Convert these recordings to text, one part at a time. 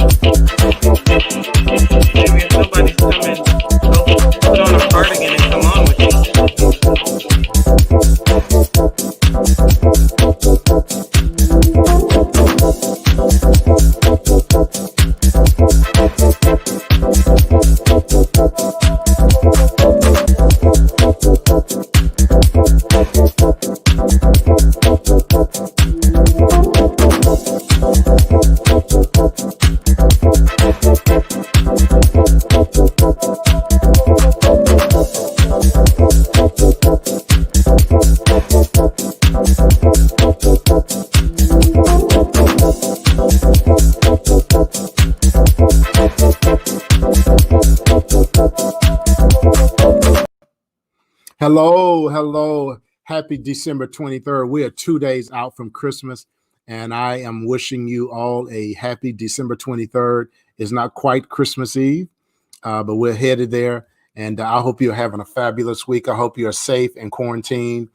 Maybe if somebody's coming, go put on a cardigan and come on with Hello, hello. Happy December 23rd. We are 2 days out from Christmas, and I am wishing you all a happy December 23rd. It's not quite Christmas Eve, but we're headed there, and I hope you're having a fabulous week. I hope you're safe and quarantined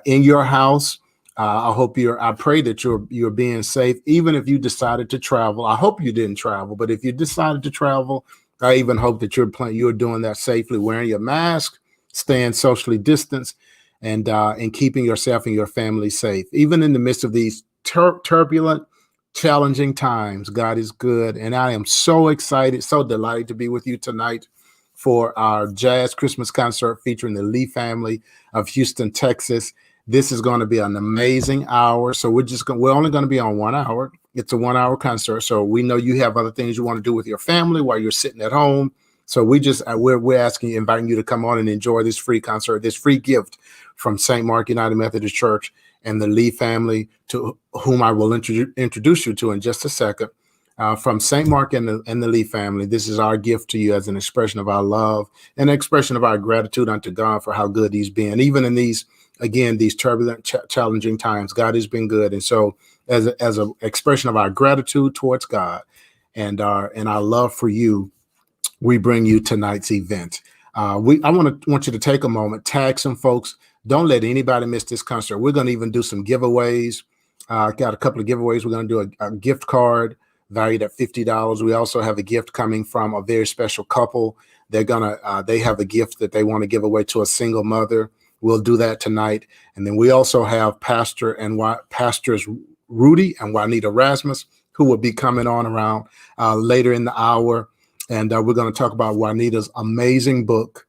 in your house. I pray that you're being safe, even if you decided to travel. I hope you didn't travel, but if you decided to travel, I even hope that you're doing that safely, wearing your mask, staying socially distanced, and keeping yourself and your family safe. Even in the midst of these turbulent, challenging times, God is good. And I am so excited, so delighted to be with you tonight for our jazz Christmas concert featuring the Lee family of Houston, Texas. This is going to be an amazing hour. So we're only going to be on 1 hour. It's a 1 hour concert. So we know you have other things you want to do with your family while you're sitting at home. So we're asking you, inviting you to come on and enjoy this free concert, this free gift from St. Mark United Methodist Church and the Lee family, to whom I will introduce you to in just a second. From St. Mark and the Lee family, this is our gift to you as an expression of our love and an expression of our gratitude unto God for how good He's been. Even in these turbulent, challenging times, God has been good. And so as an expression of our gratitude towards God and our love for you, we bring you tonight's event. I want you to take a moment, tag some folks. Don't let anybody miss this concert. We're going to even do some giveaways. Got a couple of giveaways. We're going to do a gift card valued at $50. We also have a gift coming from a very special couple. They have a gift that they want to give away to a single mother. We'll do that tonight. And then we also have Pastors Rudy and Juanita Rasmus, who will be coming on around later in the hour. And we're going to talk about Juanita's amazing book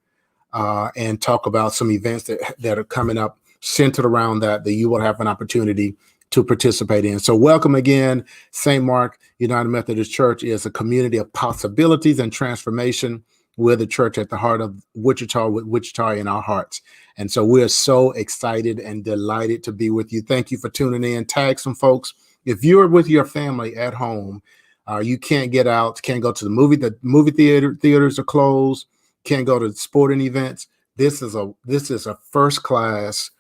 and talk about some events that are coming up centered around that you will have an opportunity to participate in. So welcome again. St. Mark United Methodist Church is a community of possibilities and transformation. We're the church at the heart of Wichita, with Wichita in our hearts. And so we're so excited and delighted to be with you. Thank you for tuning in. Tag some folks. If you're with your family at home, you can't get out, can't go to the movie theaters are closed, can't go to sporting events. This is a first class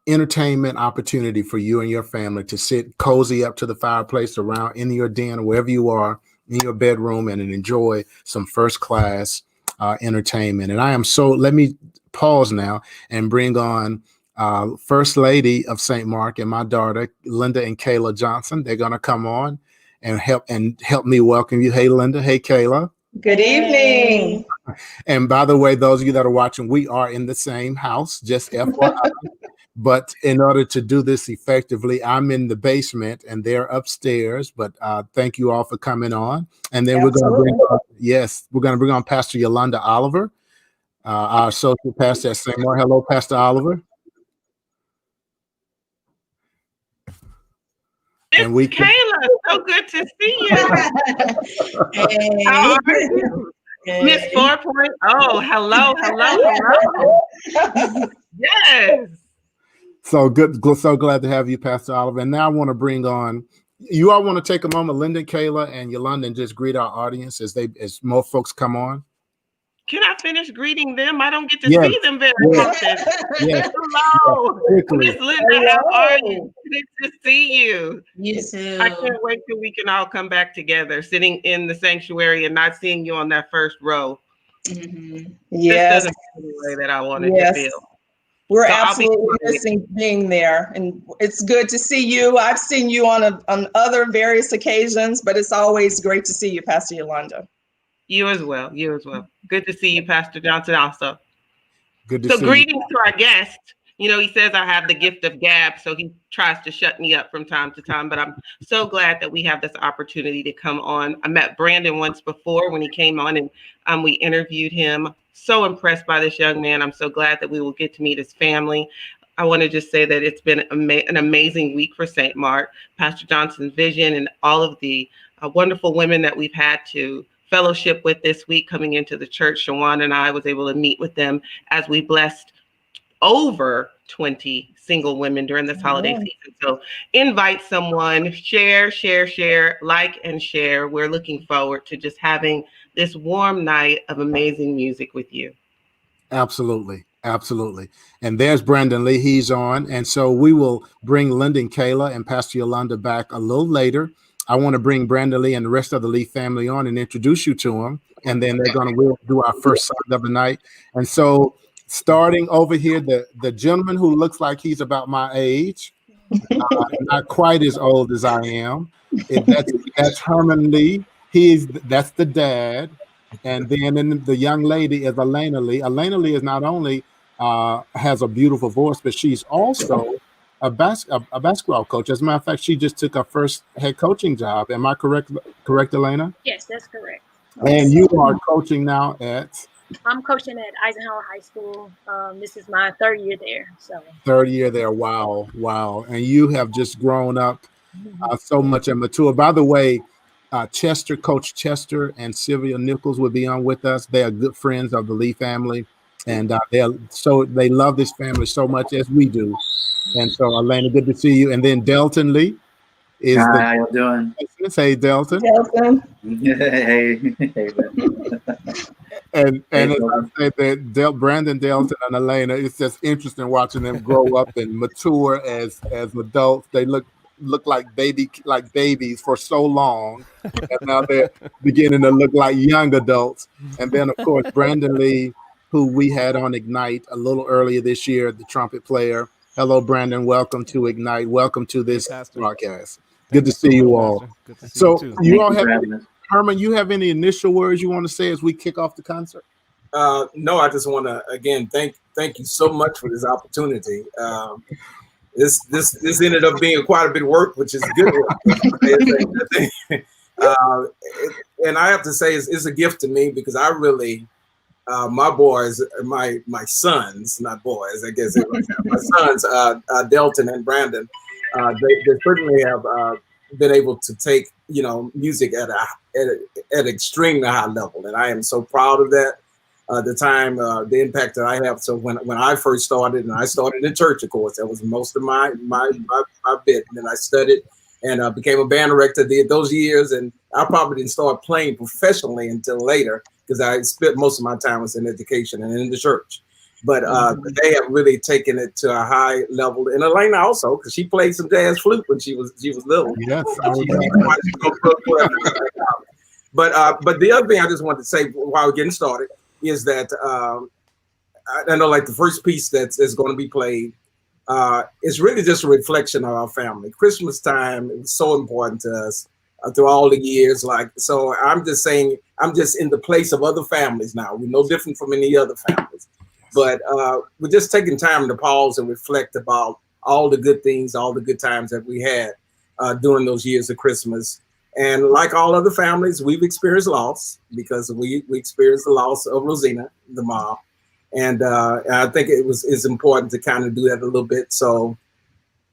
entertainment opportunity for you and your family to sit cozy up to the fireplace around in your den or wherever you are in your bedroom and enjoy some first class entertainment. And let me pause now and bring on First Lady of St. Mark and my daughter, Linda and Kayla Johnson. They're going to come on and help me welcome you. Hey, Linda. Hey, Kayla. Good evening. And by the way, those of you that are watching, we are in the same house, just FYI. But in order to do this effectively, I'm in the basement and they're upstairs. But thank you all for coming on. And then we're going to bring on Pastor Yolanda Oliver, our associate pastor at St. Mark. Hello, Pastor Oliver. And Kayla, so good to see you. Hey. How are you? Miss 4.0. Hello. Yes. So good. So glad to have you, Pastor Oliver. And now I want to bring on, you all want to take a moment, Linda, Kayla, and Yolanda, and just greet our audience as more folks come on. Can I finish greeting them? I don't get to see them very often. Yes. Hello. Miss Linda, how are you? Good to see you. You too. I can't wait till we can all come back together, sitting in the sanctuary and not seeing you on that first row. Mm-hmm. Yes. This doesn't feel the way that I wanted to feel. We're So absolutely missing being there, and it's good to see you. I've seen you on other various occasions, but it's always great to see you, Pastor Yolanda. You as well. You as well. Good to see you, Pastor Johnson, also. Good to So see greetings you. to our guest. You know, he says I have the gift of gab, so he tries to shut me up from time to time, but I'm so glad that we have this opportunity to come on. I met Brandon once before when he came on, and we interviewed him. So impressed by this young man. I'm so glad that we will get to meet his family. I want to just say that it's been an amazing week for St. Mark, Pastor Johnson's vision, and all of the wonderful women that we've had to fellowship with this week coming into the church. Shawan and I was able to meet with them as we blessed over 20 single women during this holiday season. So invite someone, share, like and share. We're looking forward to just having this warm night of amazing music with you. Absolutely. Absolutely. And there's Brandon Lee. He's on. And so we will bring Linda and Kayla and Pastor Yolanda back a little later. I want to bring Brandon Lee and the rest of the Lee family on and introduce you to them. And then we'll do our first song of the night. And so starting over here, the gentleman who looks like he's about my age, not quite as old as I am. That's Herman Lee. That's the dad. And then the young lady is Elena Lee. Elena Lee is not only has a beautiful voice, but she's also a basketball coach. As a matter of fact, she just took her first head coaching job. Am I correct, Elena? Yes, that's correct. And you are coaching now at? I'm coaching at Eisenhower High School. This is my third year there. Third year there. Wow. And you have just grown up so much and mature. By the way, Coach Chester and Sylvia Nichols will be on with us. They are good friends of the Lee family, and they love this family so much as we do. And so, Elena, good to see you. And then Delton Lee is how you doing? Hey, Delton. Hey. And as I said, that Brandon, Delton, and Elena, it's just interesting watching them grow up and mature as adults. They look like babies for so long, and now they're beginning to look like young adults. And then, of course, Brandon Lee, who we had on Ignite a little earlier this year, the trumpet player. Hello, Brandon. Welcome to Ignite. Welcome to this broadcast. Good to see you all. Good to see you too. You all have Herman, you have any initial words you want to say as we kick off the concert? No, I just want to again thank you so much for this opportunity. This ended up being quite a bit of work, which is good work. And I have to say, it's a gift to me because I really, my boys, my sons, not boys, I guess my sons, Delton and Brandon, they certainly have been able to take music at an extremely high level, and I am so proud of that. The impact that I have. So when I first started, and I started in church, of course, that was most of my bit. And then I studied and became a band director. Did those years, and I probably didn't start playing professionally until later because I spent most of my time was in education and in the church. But they have really taken it to a high level. And Elena also, because she played some jazz flute when she was little. Yes. But the other thing I just wanted to say while we're getting started is that I know like the first piece that's going to be played is really just a reflection of our family. Christmas time is so important to us through all the years. So I'm just saying, I'm just in the place of other families now. We're no different from any other families. But we're just taking time to pause and reflect about all the good things, all the good times that we had during those years of Christmas. And like all other families, we've experienced loss because we experienced the loss of Rosina, the mom. And I think it's important to kind of do that a little bit. So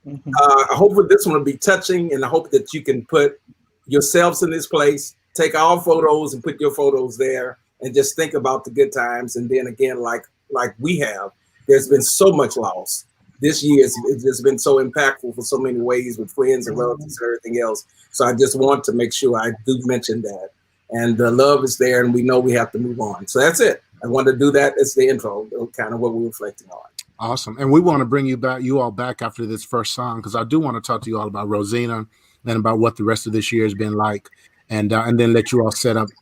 I hope that this one will be touching, and I hope that you can put yourselves in this place, take our photos and put your photos there, and just think about the good times. And then again, like we have, there's been so much loss. This year it's just been so impactful for so many ways with friends and relatives and everything else. So I just want to make sure I do mention that. And the love is there, and we know we have to move on. So that's it. I wanted to do that. It's the intro, kind of what we're reflecting on. Awesome. And we want to bring you all back after this first song, because I do want to talk to you all about Rosina and about what the rest of this year has been like, and then let you all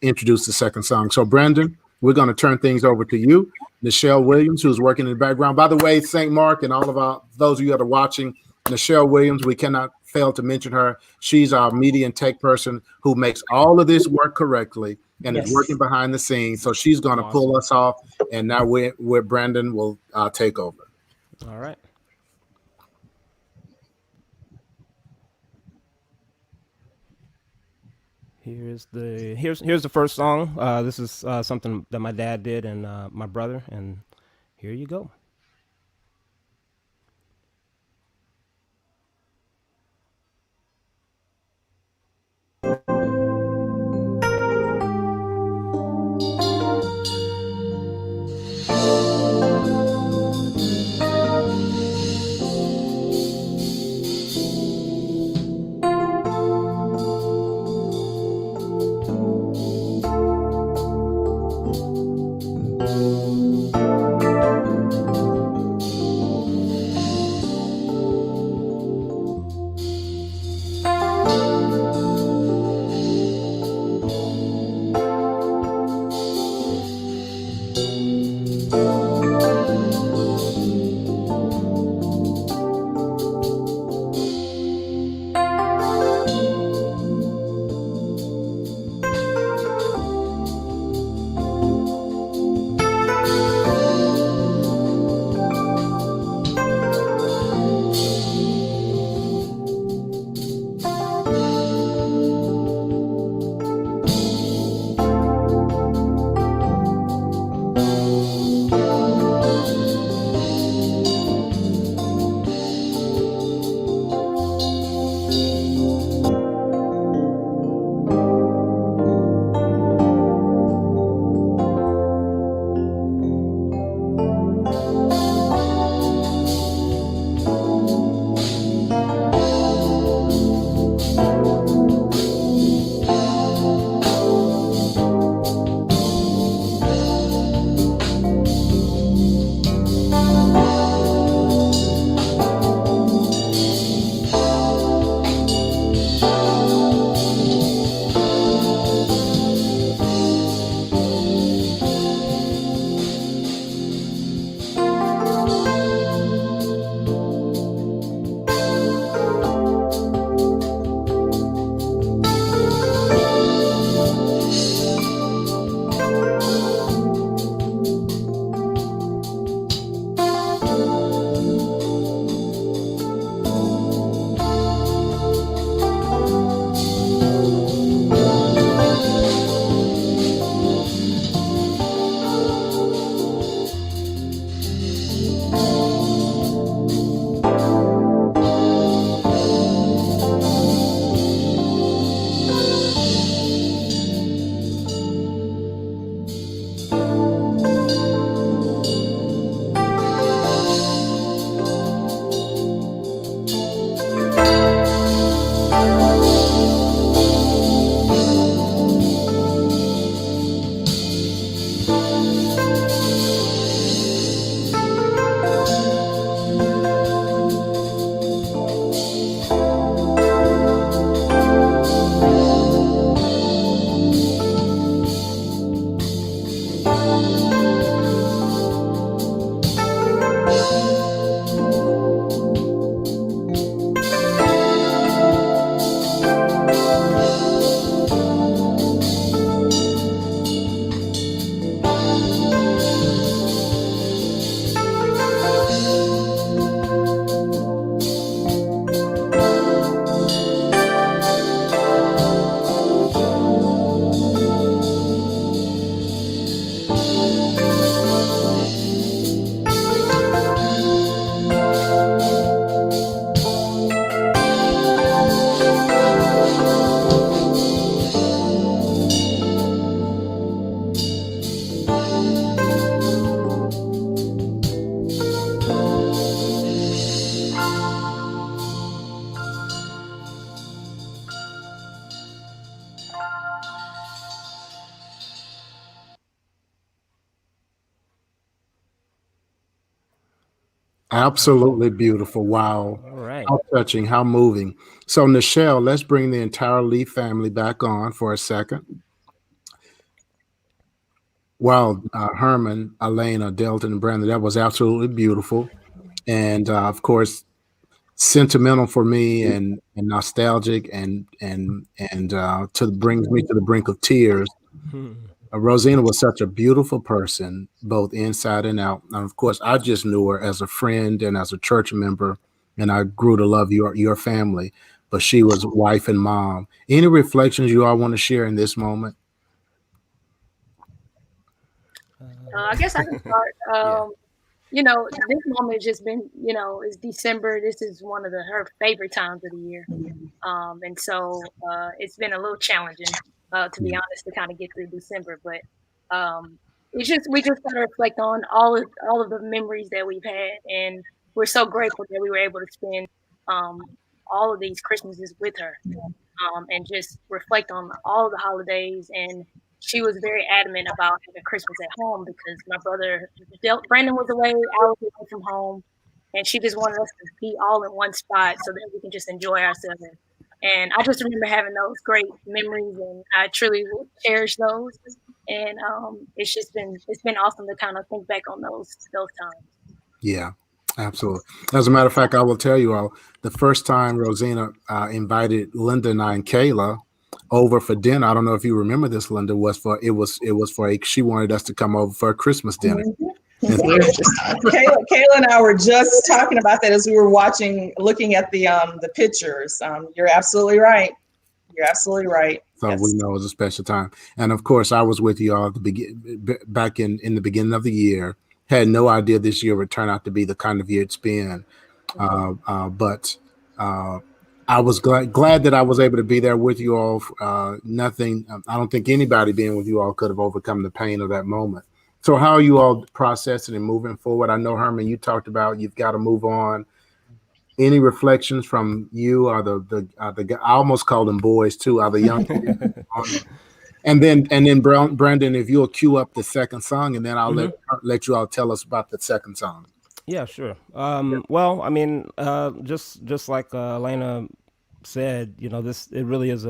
introduce the second song. So Brandon, we're going to turn things over to you, Nichelle Williams, who's working in the background. By the way, St. Mark and all of those of you that are watching, Nichelle Williams, we cannot fail to mention her. She's our media and tech person who makes all of this work correctly and is working behind the scenes. So she's going to pull us off. And now we're Brandon will take over. All right. Here's the first song. This is something that my dad did and my brother, and here you go. Absolutely beautiful. Wow. All right. How touching, how moving. So, Nichelle, let's bring the entire Lee family back on for a second. Well, Herman, Elena, Delton, and Brandon, that was absolutely beautiful. And of course, sentimental for me and nostalgic and to brings me to the brink of tears. Rosina was such a beautiful person, both inside and out. And of course, I just knew her as a friend and as a church member, and I grew to love your family. But she was wife and mom. Any reflections you all want to share in this moment? I guess I can start. Yeah. You know, this moment has just been, you know, it's December. This is one of her favorite times of the year. And so it's been a little challenging, to be honest, to kind of get through December. But it's just we just got to reflect on all of the memories that we've had, and we're so grateful that we were able to spend um, all of these Christmases with her, and just reflect on all of the holidays. And she was very adamant about having Christmas at home because my brother Brandon was away, I was away from home, and she just wanted us to be all in one spot so that we can just enjoy ourselves. And I just remember having those great memories, and I truly will cherish those. And it's been awesome to kind of think back on those times. Yeah, absolutely. As a matter of fact, I will tell you all the first time Rosina invited Linda and I and Kayla over for dinner. I don't know if you remember this, Linda. Was for she wanted us to come over for a Christmas dinner. Kayla and I were just talking about that as we were looking at the pictures. You're absolutely right. You're absolutely right. So Yes. we know it was a special time. And of course, I was with you all at the back in the beginning of the year. Had no idea this year would turn out to be the kind of year it's been. But I was glad that I was able to be there with you all. Nothing, I don't think anybody being with you all could have overcome the pain of that moment. So how are you all processing and moving forward? I know, Herman, you talked about you've got to move on. Any reflections from you or the I almost call them boys too, are the young and then Brandon, if you'll cue up the second song, and then I'll let you all tell us about the second song. Yeah, sure. Well, I mean, just like Elena said, you know, it really is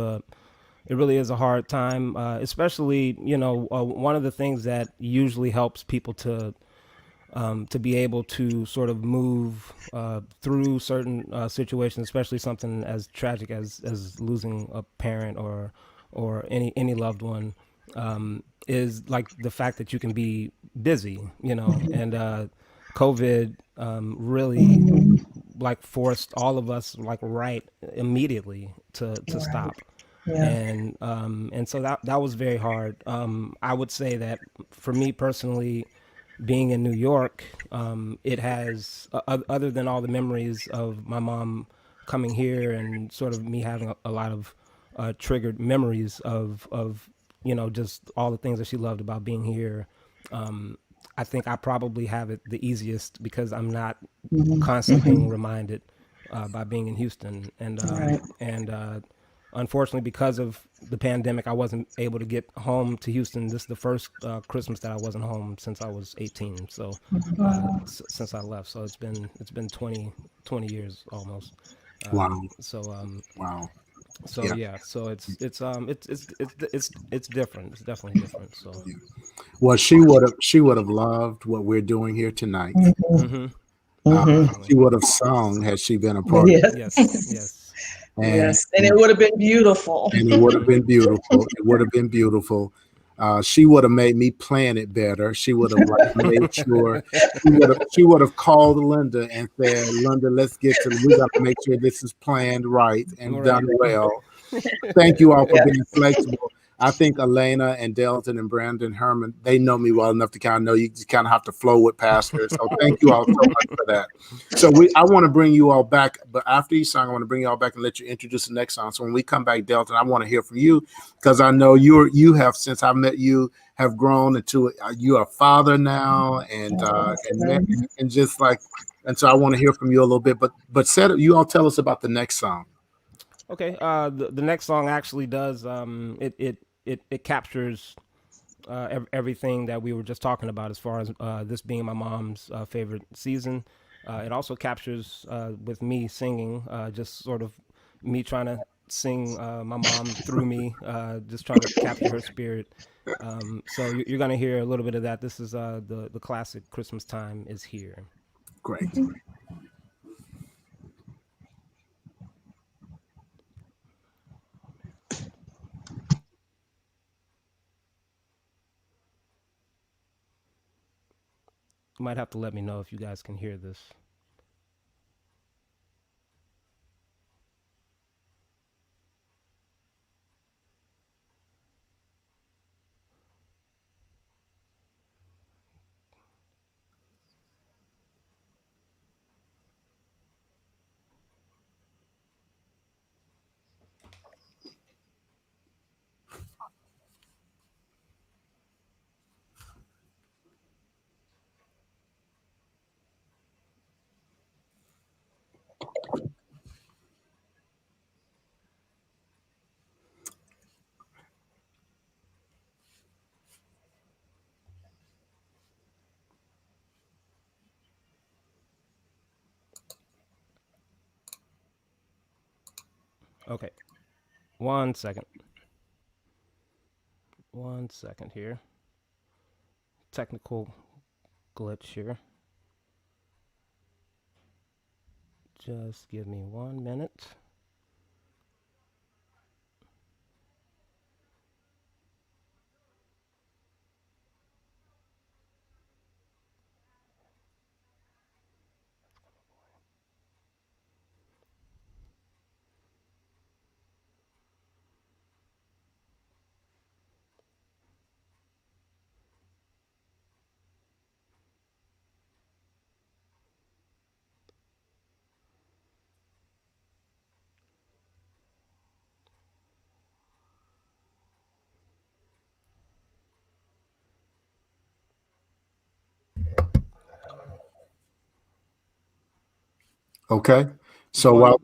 a hard time, especially, you know, one of the things that usually helps people to be able to sort of move through certain situations, especially something as tragic as losing a parent or any loved one, is like the fact that you can be busy, you know, and COVID really like forced all of us like right immediately to stop. Yeah. And so that was very hard. I would say that for me personally, being in New York, it has other than all the memories of my mom coming here and sort of me having a lot of triggered memories of you know, just all the things that she loved about being here. I think I probably have it the easiest because I'm not constantly being reminded by being in Houston, and unfortunately, because of the pandemic, I wasn't able to get home to Houston. This is the first Christmas that I wasn't home since I was 18. So since I left, so it's been 20 years almost. Wow. Wow. So yeah, so it's different. It's definitely different. So Well, she would have loved what we're doing here tonight. She would have sung had she been a part of it. yes. And it would have been beautiful. And it would have been beautiful. It would have been beautiful. She would have made me plan it better. She would have made sure. She would have called Linda and said, "Linda, we got to make sure this is planned right and done well." Thank you all for being flexible. I think Elena and Delton and Brandon Herman, they know me well enough to kind of know you just kind of have to flow with pastors. So thank you all so much for that. So I want to bring you all back, but after each song, I want to bring you all back and let you introduce the next song. So when we come back, Delton, I want to hear from you because I know you have, since I met you, have grown into you're a father now, and just like, and so I want to hear from you a little bit. But you all tell us about the next song. Okay. The next song actually does it captures everything that we were just talking about as far as this being my mom's favorite season. It also captures with me singing, just sort of me trying to sing my mom through me, just trying to capture her spirit. So you're going to hear a little bit of that. This is the classic Christmas Time is Here. Great. You might have to let me know if you guys can hear this. Okay, 1 second. 1 second here. Technical glitch here. Just give me 1 minute. Okay. So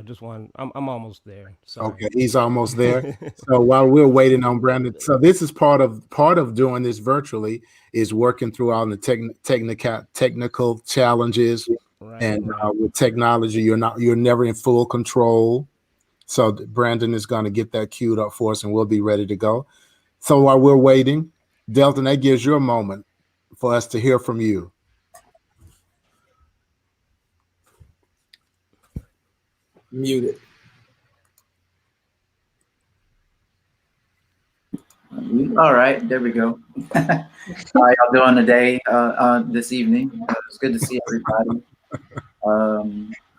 just one. I'm almost there. Sorry. Okay, he's almost there. So while we're waiting on Brandon, so this is part of doing this virtually is working through all the technical challenges, right. with technology, you're never in full control. So Brandon is going to get that queued up for us, and we'll be ready to go. So while we're waiting, Delton, that gives you a moment for us to hear from you. Muted. All right, there we go. How y'all doing today, this evening? It's good to see everybody.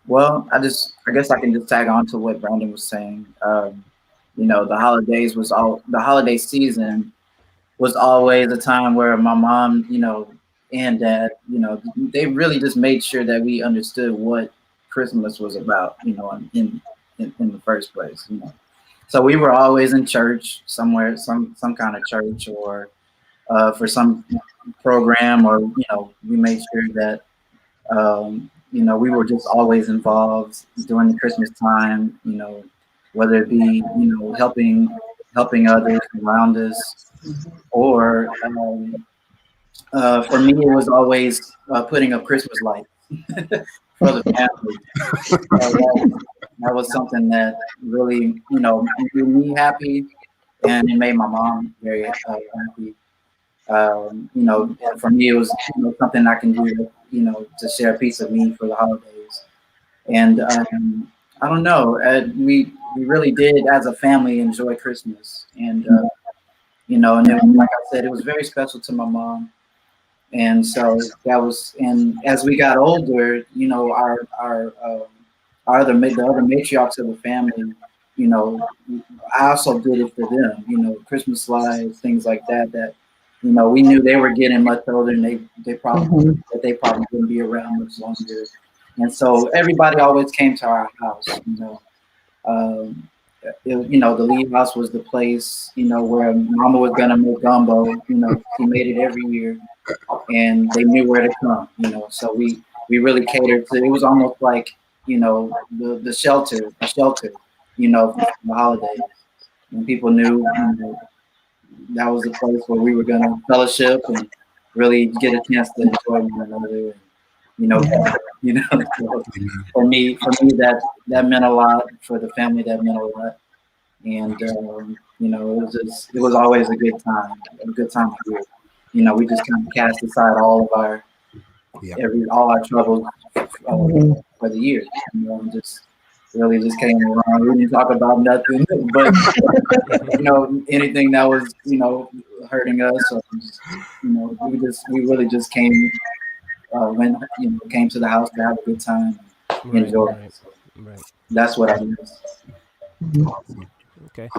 Well, I guess I can just tag on to what Brandon was saying. The holiday season was always a time where my mom, and dad, they really just made sure that we understood what Christmas was about, in the first place, So we were always in church somewhere, some kind of church, or for some program, or we made sure that we were just always involved during the Christmas time. Whether it be helping others around us, or for me it was always putting up Christmas lights for the family. That was something that really, made me happy, and it made my mom very happy. For me, it was something I can do, to share a piece of me for the holidays. And I don't know, we really did as a family enjoy Christmas, and and then, like I said, it was very special to my mom. And so and as we got older, the other matriarchs of the family, I also did it for them, Christmas lights, things like that, we knew they were getting much older, and they probably wouldn't be around much longer. And so everybody always came to our house, the Lee house was the place, where Mama was gonna make gumbo. She made it every year, and they knew where to come. So we really catered to. It was almost like the shelter, for the holidays, and people knew that was the place where we were gonna fellowship and really get a chance to enjoy one another. you know, you know. So for me, that meant a lot. For the family, that meant a lot. And you know, it was always a good time here. You know, we just kind of cast aside all of our all our troubles for the year. You know, and just really just came around. We didn't talk about nothing, but you know, anything that was, you know, hurting us, or just, you know, we really just came when, you know, came to the house to have a good time, enjoy. So that's what I miss. Okay.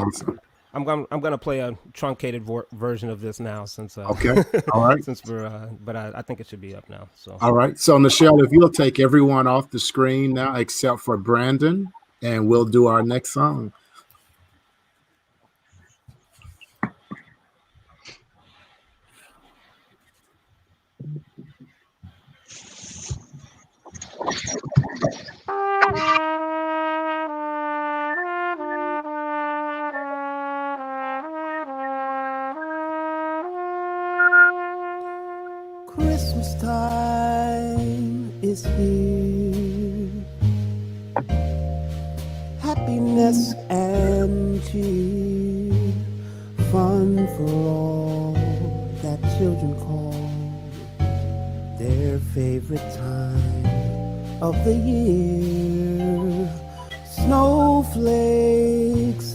I'm gonna play a truncated version of this now, since okay, all right, since we're but I think it should be up now. So all right, so Nichelle, if you'll take everyone off the screen now except for Brandon, and we'll do our next song. Christmas time is here. Happiness and cheer, fun for all that children call their favorite time of the year. Snowflakes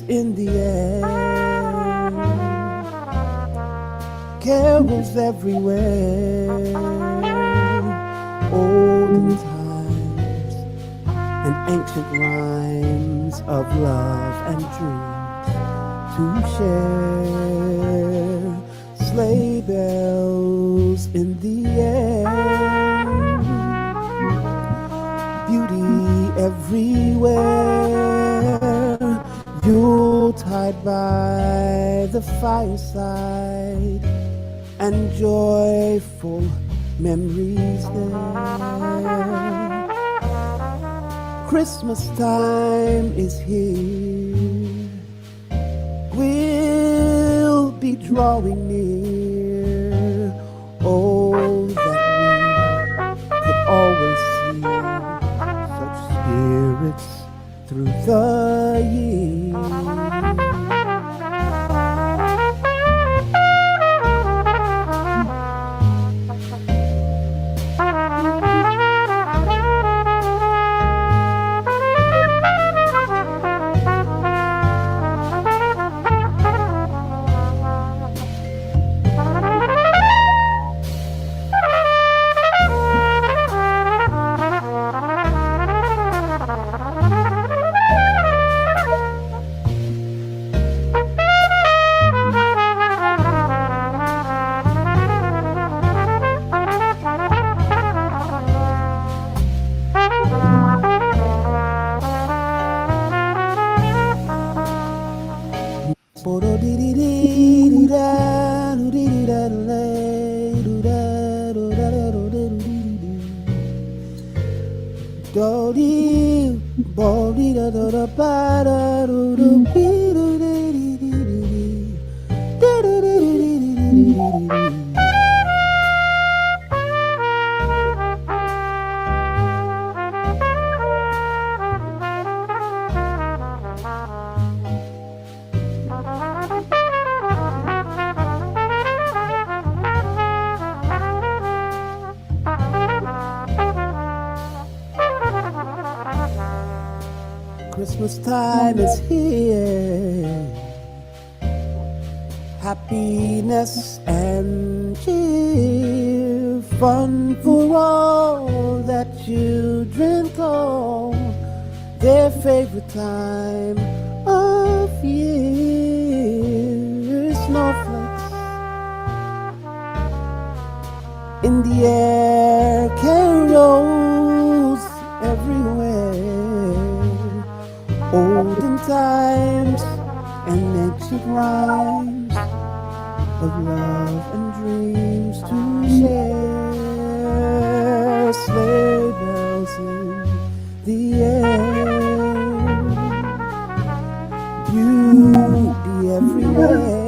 in the air, carols everywhere, olden times and ancient rhymes of love and dreams to share. Sleigh bells in the air, beauty everywhere, Yuletide by the fireside, and joyful memories there. Christmas time is here. We'll be drawing near. Oh, that we could always see such spirits through the year. Christmas time is here. Happiness and cheer, fun for all that children call their favorite time of year. Snowflakes in the air, carols everywhere, olden times and ancient rhymes of love and dreams to share. Sleigh bells in the air, beauty everywhere,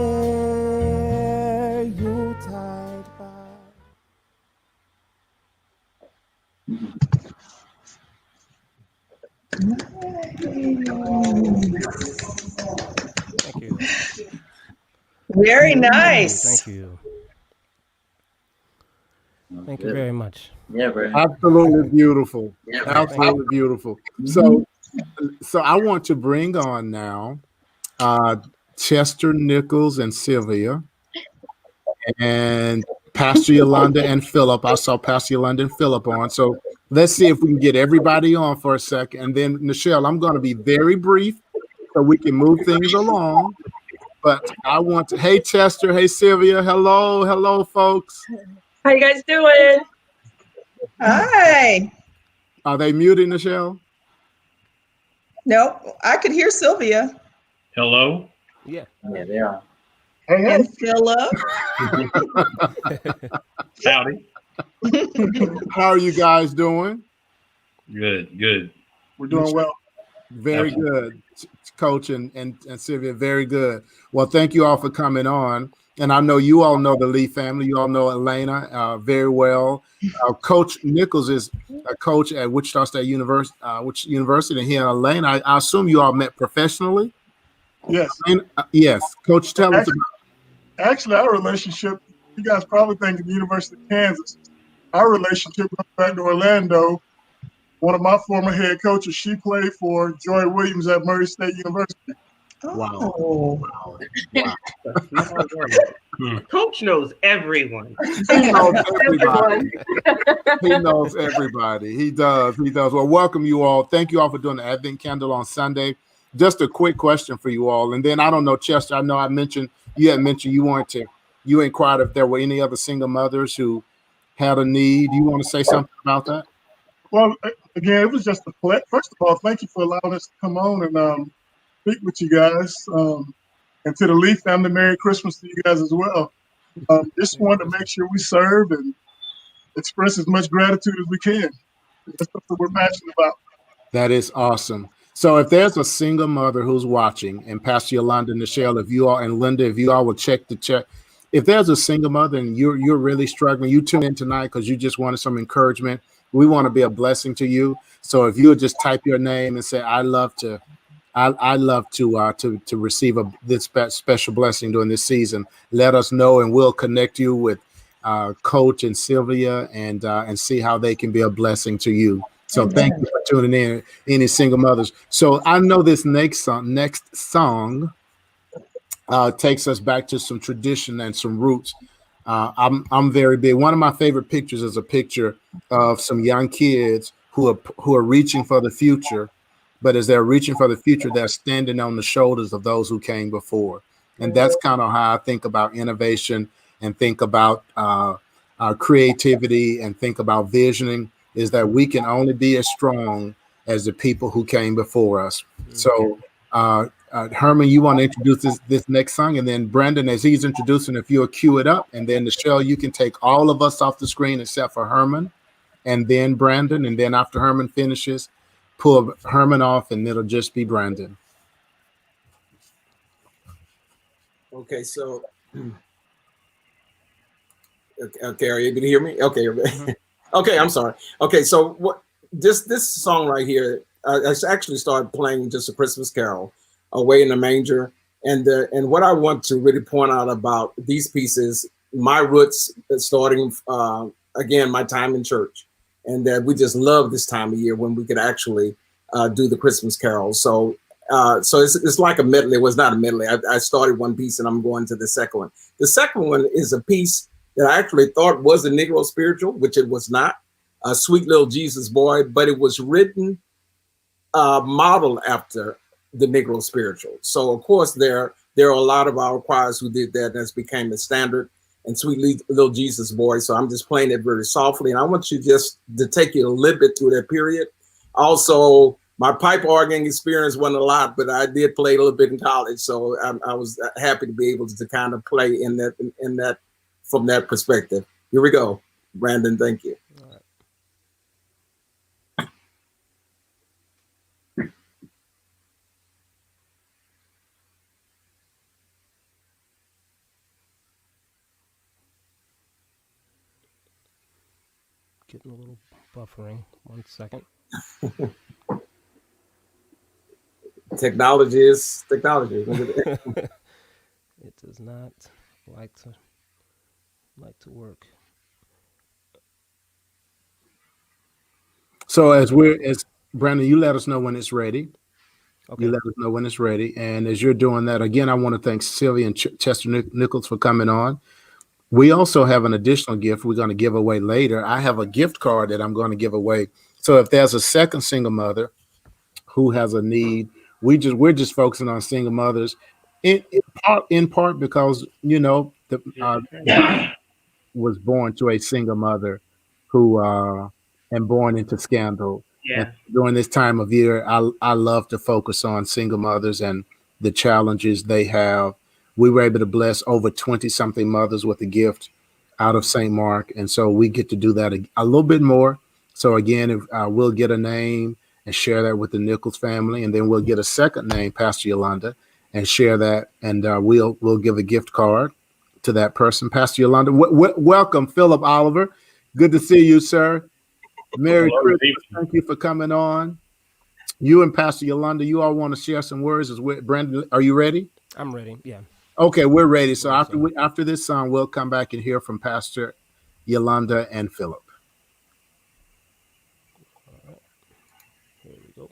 Yuletide by. Very nice. Thank you. Thank you very much. Yeah, bro. Absolutely beautiful. Yeah, Absolutely beautiful. So I want to bring on now Chester, Nichols, and Sylvia, and Pastor Yolanda and Philip. I saw Pastor Yolanda and Philip on. So let's see if we can get everybody on for a second. And then, Nichelle, I'm going to be very brief so we can move things along. But I want to, hey, Chester, hey, Sylvia, hello, folks. How you guys doing? Hi. Are they muted, Nichelle? Nope, I could hear Sylvia. Hello. Yeah. Yeah, they are. And Philip. Howdy. How are you guys doing? Good. We're doing well. Very good, Coach and Sylvia, very good. Well, thank you all for coming on. And I know you all know the Lee family. You all know Elena very well. Coach Nichols is a coach at Wichita State University, and he and Elena, I assume you all met professionally? Yes. Yes. Coach, tell us about. Actually, our relationship, you guys probably think of the University of Kansas. Our relationship goes back to Orlando. One of my former head coaches, she played for Joy Williams at Murray State University. Oh. Wow. Coach knows everyone. He knows everybody. He knows everybody. He does. Well, welcome you all. Thank you all for doing the Advent Candle on Sunday. Just a quick question for you all. And then I don't know, Chester, I know you inquired if there were any other single mothers who had a need. Do you want to say something about that? Well, again, it was just a pleasure. First of all, thank you for allowing us to come on and speak with you guys. And to the Lee family, Merry Christmas to you guys as well. Just wanted to make sure we serve and express as much gratitude as we can. That's what we're passionate about. That is awesome. So if there's a single mother who's watching, and Pastor Yolanda, Nichelle, if you all, and Linda, if you all will check the chat, if there's a single mother and you're really struggling, you tune in tonight because you just wanted some encouragement. We want to be a blessing to you. So if you would just type your name and say, I love to receive this special blessing during this season, let us know and we'll connect you with Coach and Sylvia and see how they can be a blessing to you. So thank you for tuning in, any single mothers. So I know this next song takes us back to some tradition and some roots. I'm very big. One of my favorite pictures is a picture of some young kids who are reaching for the future, but as they're reaching for the future, they're standing on the shoulders of those who came before. And that's kind of how I think about innovation and think about creativity and think about visioning, is that we can only be as strong as the people who came before us. So Herman, you want to introduce this next song, and then Brandon, as he's introducing, if you'll cue it up, and then Nichelle, you can take all of us off the screen except for Herman, and then Brandon, and then after Herman finishes, pull Herman off, and it'll just be Brandon. Okay, so okay, are you able to hear me? Okay, okay, I'm sorry. Okay, so what this song right here, I actually started playing just a Christmas Carol, Away in the Manger, and what I want to really point out about these pieces, my roots starting again, my time in church, and that we just love this time of year when we could actually do the Christmas Carol. So it's like a medley. It was not a medley. I started one piece and I'm going to the second one. The second one is a piece that I actually thought was a Negro spiritual, which it was not, a Sweet Little Jesus Boy, but it was written modeled after the Negro spiritual. So of course there are a lot of our choirs who did that, and that's became the standard, and Sweet Little Jesus Boy. So I'm just playing it very softly, and I want you just to take you a little bit through that period. Also, my pipe organ experience wasn't a lot, but I did play a little bit in college, so I was happy to be able to kind of play in that from that perspective. Here we go, Brandon. Thank you. All right. Getting a little buffering. 1 second. Technology is technology. It is does not like to work. So as Brandon, you let us know when it's ready. Okay. You let us know when it's ready. And as you're doing that, again, I want to thank Sylvia and Chester Nichols for coming on. We also have an additional gift we're going to give away later. I have a gift card that I'm going to give away. So if there's a second single mother who has a need, we're just focusing on single mothers in part because, you know, was born to a single mother who and born into scandal. And Yeah. during this time of year, I love to focus on single mothers and the challenges they have. We were able to bless over 20 something mothers with a gift out of St. Mark. And so we get to do that a little bit more. So again, if we'll get a name and share that with the Nichols family, and then we'll get a second name, Pastor Yolanda, and share that. And we'll give a gift card to that person. Pastor Yolanda, welcome, Philip Oliver. Good to see you, sir. Merry Christmas. Thank you for coming on. You and Pastor Yolanda, you all want to share some words as well. Brandon, are you ready? I'm ready. Yeah. Okay, we're ready. So after this song, we'll come back and hear from Pastor Yolanda and Philip. All right. Here we go.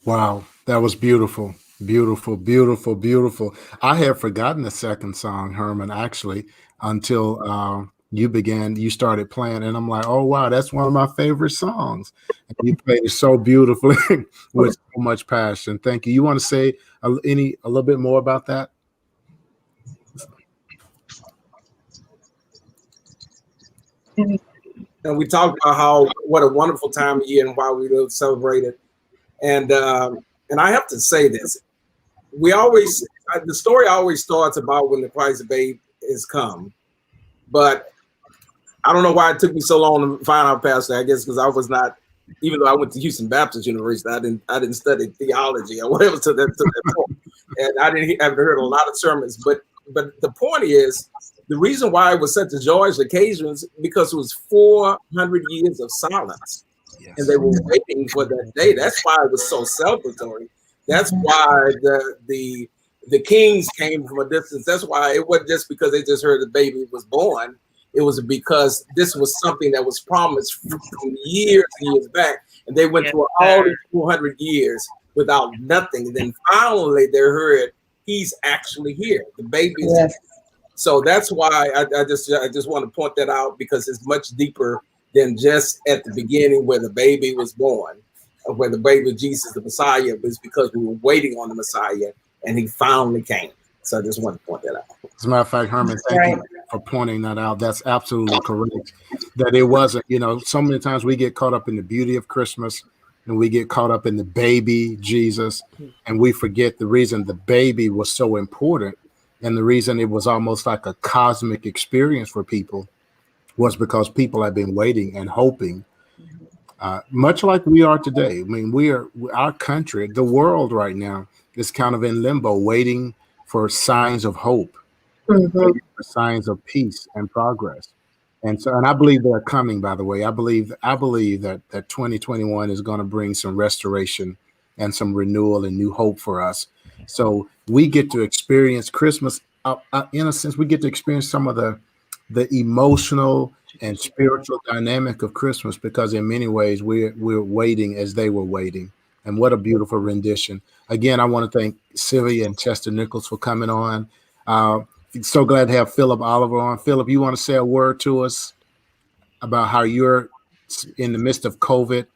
Wow, that was beautiful. Beautiful, beautiful, beautiful. I had forgotten the second song, Herman, actually, until you started playing, and I'm like, oh wow, that's one of my favorite songs. And you played it so beautifully with so much passion. Thank you. You want to say a little bit more about that? And we talked about what a wonderful time of year and why we don't celebrate it. And I have to say this: the story always starts about when the Christ babe is come, but I don't know why it took me so long to find out, Pastor. I guess because I was not, even though I went to Houston Baptist University, I didn't study theology or whatever to that point, and I haven't heard a lot of sermons. But the point is, the reason why it was such a joyous occasion is because it was 400 years of silence, and they were waiting for that day. That's why it was so celebratory. That's why the kings came from a distance. That's why it wasn't just because they just heard the baby was born. It was because this was something that was promised from years and years back, and they went through all these 400 years without nothing. And then finally, they heard he's actually here. The baby's here. So that's why I just want to point that out, because it's much deeper than just at the beginning where the baby was born, or where the baby Jesus, the Messiah, was because we were waiting on the Messiah, and he finally came. So I just want to point that out. As a matter of fact, Herman, thank you for pointing that out. That's absolutely correct. That it wasn't, so many times we get caught up in the beauty of Christmas, and we get caught up in the baby Jesus, and we forget the reason the baby was so important, and the reason it was almost like a cosmic experience for people was because people have been waiting and hoping, much like we are today. I mean, our country, the world right now is kind of in limbo, waiting for signs of hope, waiting for signs of peace and progress. And I believe they're coming, by the way. I believe that 2021 is going to bring some restoration and some renewal and new hope for us. So we get to experience Christmas, in a sense, we get to experience some of the emotional and spiritual dynamic of Christmas, because in many ways we're waiting as they were waiting. And what a beautiful rendition. Again, I want to thank Sylvia and Chester Nichols for coming on. So glad to have Philip Oliver on. Philip, you want to say a word to us about how you're in the midst of COVID,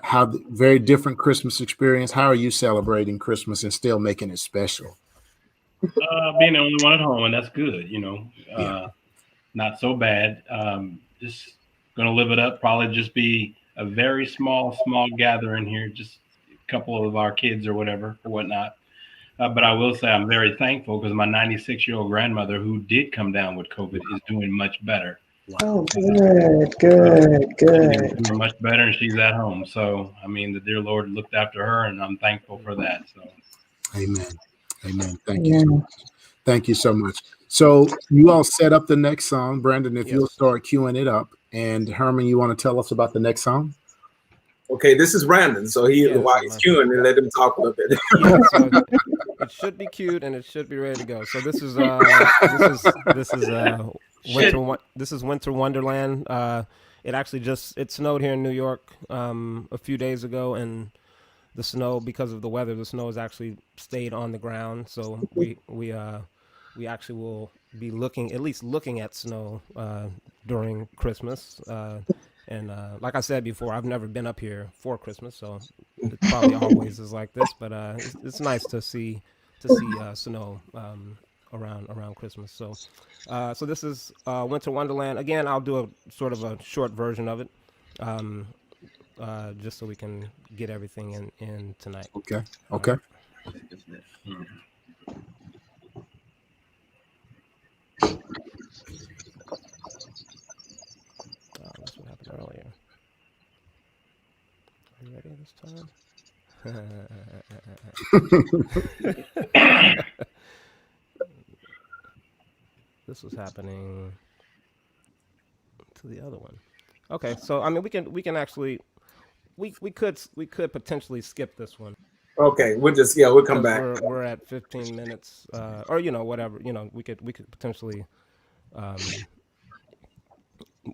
how very different Christmas experience. How are you celebrating Christmas and still making it special? Being the only one at home, and that's good, not so bad. Just going to live it up, probably just be a very small gathering here, just a couple of our kids or whatever or whatnot. But I will say I'm very thankful because my 96-year-old grandmother, who did come down with COVID, is doing much better. Oh, good. Doing much better, and she's at home. So, I mean, the dear Lord looked after her, and I'm thankful for that. So, Amen. Thank you so much. Thank you so much. So you all set up the next song. Brandon, if you'll start queuing it up. And Herman, you want to tell us about the next song? Okay, this is Brandon. So while he's queuing, and let him talk a little bit. So it should be queued and it should be ready to go. So this is Winter Wonderland. It actually it snowed here in New York a few days ago, and the snow, because of the weather, the snow has actually stayed on the ground. So we actually will be looking at snow during Christmas. And like I said before, I've never been up here for Christmas, so it probably always is like this. But it's nice to see snow around Christmas. So this is Winter Wonderland. Again, I'll do a sort of a short version of it, just so we can get everything in tonight. Okay. That's what happened earlier. Are you ready this time? This was happening to the other one. Okay, so I mean we can actually we could potentially skip this one. Okay, we'll come back. We're at 15 minutes, or whatever. We could potentially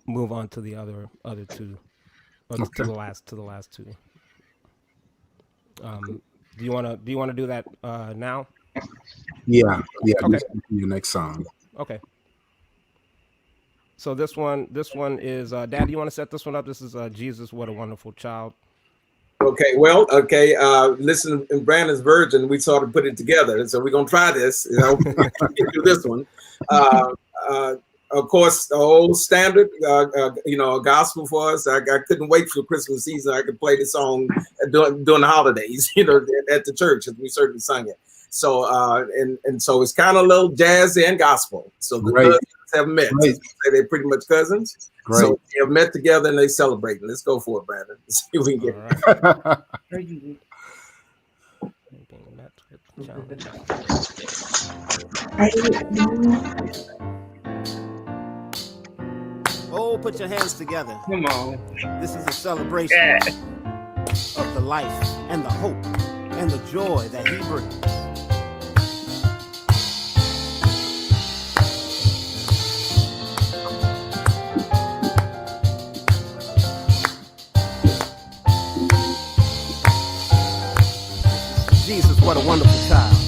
move on to the other two, or to the last two. Do you want to do that now? Yeah. Okay. Your next song. Okay. So this one is Dad. You want to set this one up? This is Jesus, What a Wonderful Child. Okay, well, listen, in Brandon's version, we sort of put it together. So we're going to try this, get through this one. Of course, the old standard, a gospel for us. I couldn't wait for Christmas season. I could play the song during the holidays, at the church, as we certainly sung it. So, and so it's kind of a little jazz and gospel. So the cousins have met. So they're pretty much cousins. Great. So they have met together and they celebrate. Let's go for it, Brandon. Let's see if we can get Oh, put your hands together. Come on. This is a celebration of the life and the hope and the joy that he brings. Jesus, what a wonderful child.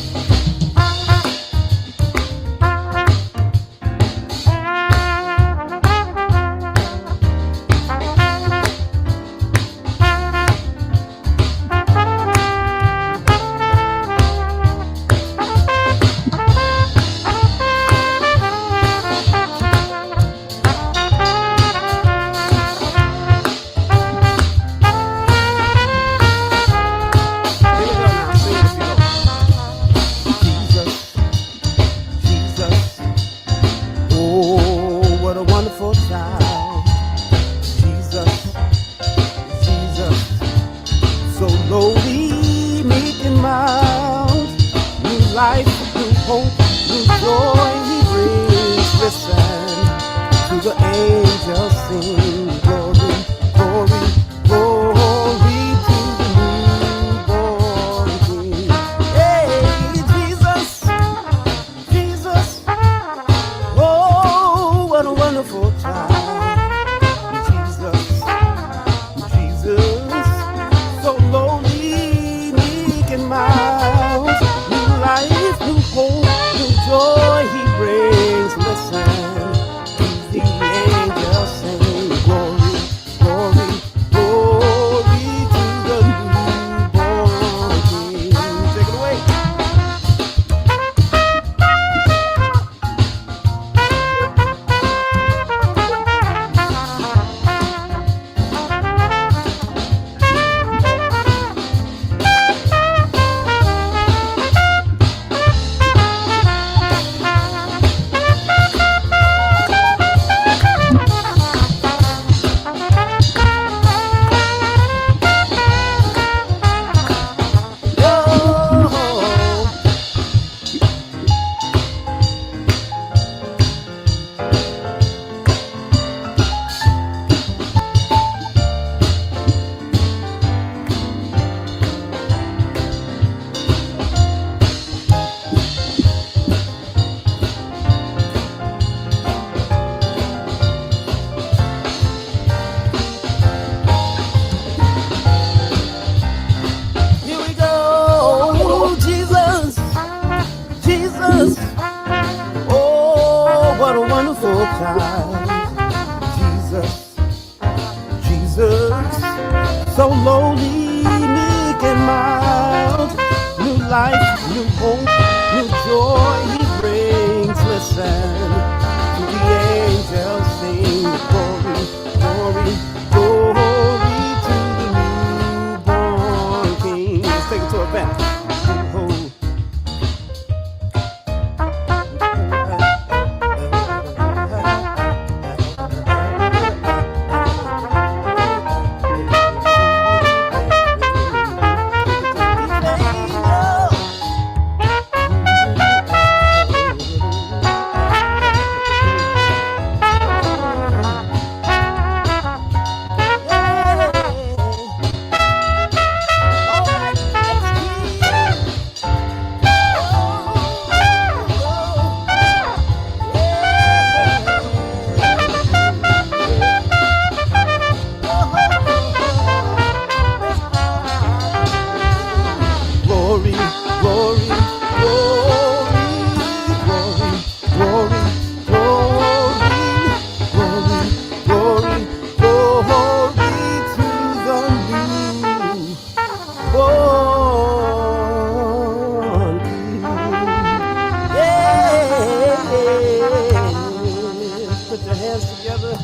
put your hands together.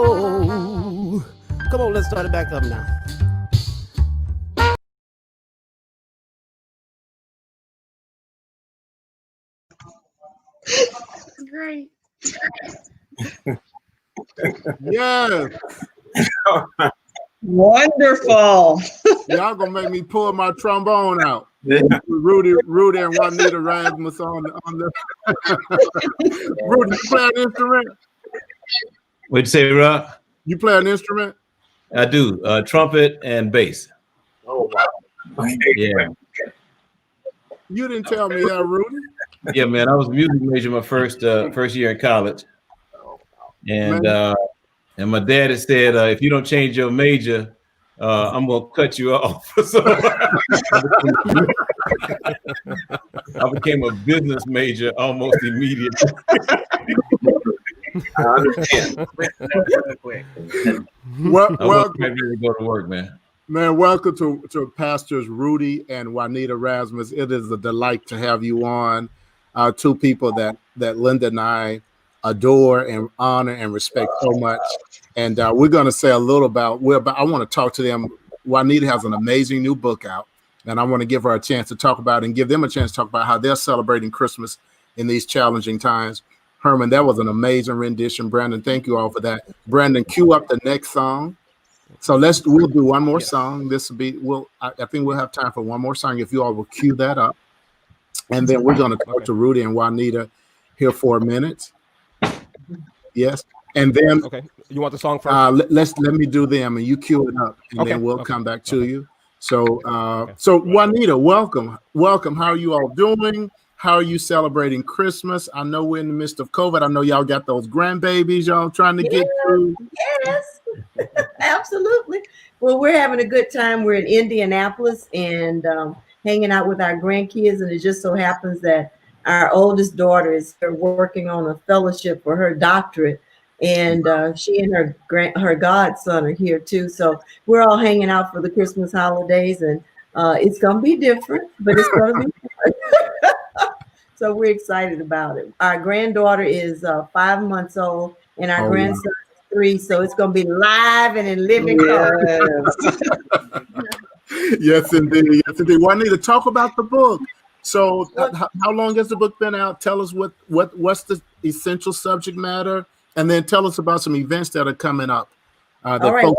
Oh, come on, let's start it back up now. Great. Yeah. Wonderful. Y'all gonna make me pull my trombone out. Rudy and Juanita Rasmus on the Rudy, you play an instrument? What'd you say, Rob? You play an instrument? I do. Trumpet and bass. Oh wow. Yeah. You didn't tell me that, Rudy. Yeah, man. I was a music major my first year in college. And my dad had said, if you don't change your major, I'm gonna cut you off. So I became a business major almost immediately. I understand. Welcome to go to work, man. Man, welcome to Pastors Rudy and Juanita Rasmus. It is a delight to have you on. Two people that Linda and I adore and honor and respect so much. And we're going to say a little about. I want to talk to them. Juanita has an amazing new book out, and I want to give her a chance to talk about it and give them a chance to talk about how they're celebrating Christmas in these challenging times. Herman, that was an amazing rendition. Brandon, thank you all for that. Brandon, cue up the next song. So we'll do one more song. This will be, I think we'll have time for one more song if you all will cue that up. And then we're going to talk to Rudy and Juanita here for a minute. Yes. And then you want the song first? Let me do them and you cue it up and then we'll come back to you. So Juanita, welcome. How are you all doing? How are you celebrating Christmas? I know we're in the midst of COVID. I know y'all got those grandbabies y'all trying to get through. Yes, absolutely. Well, we're having a good time. We're in Indianapolis and hanging out with our grandkids. And it just so happens that our oldest daughter is working on a fellowship for her doctorate. And she and her godson are here too. So we're all hanging out for the Christmas holidays. And it's going to be different, but it's going to be different. So we're excited about it. Our granddaughter is 5 months old and our grandson is 3. So it's going to be live and in living color. Yes, indeed. Yes, indeed. Juanita, talk about the book. So how long has the book been out? Tell us what's the essential subject matter, and then tell us about some events that are coming up. All right.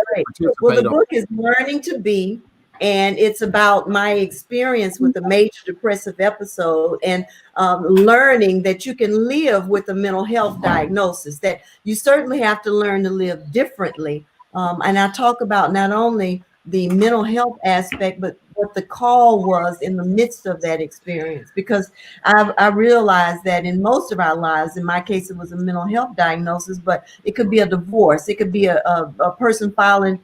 Well, the book is Learning to Be, and it's about my experience with a major depressive episode and learning that you can live with a mental health diagnosis, that you certainly have to learn to live differently. And I talk about not only the mental health aspect, but what the call was in the midst of that experience, because I realized that in most of our lives, in my case, it was a mental health diagnosis, but it could be a divorce. It could be a person filing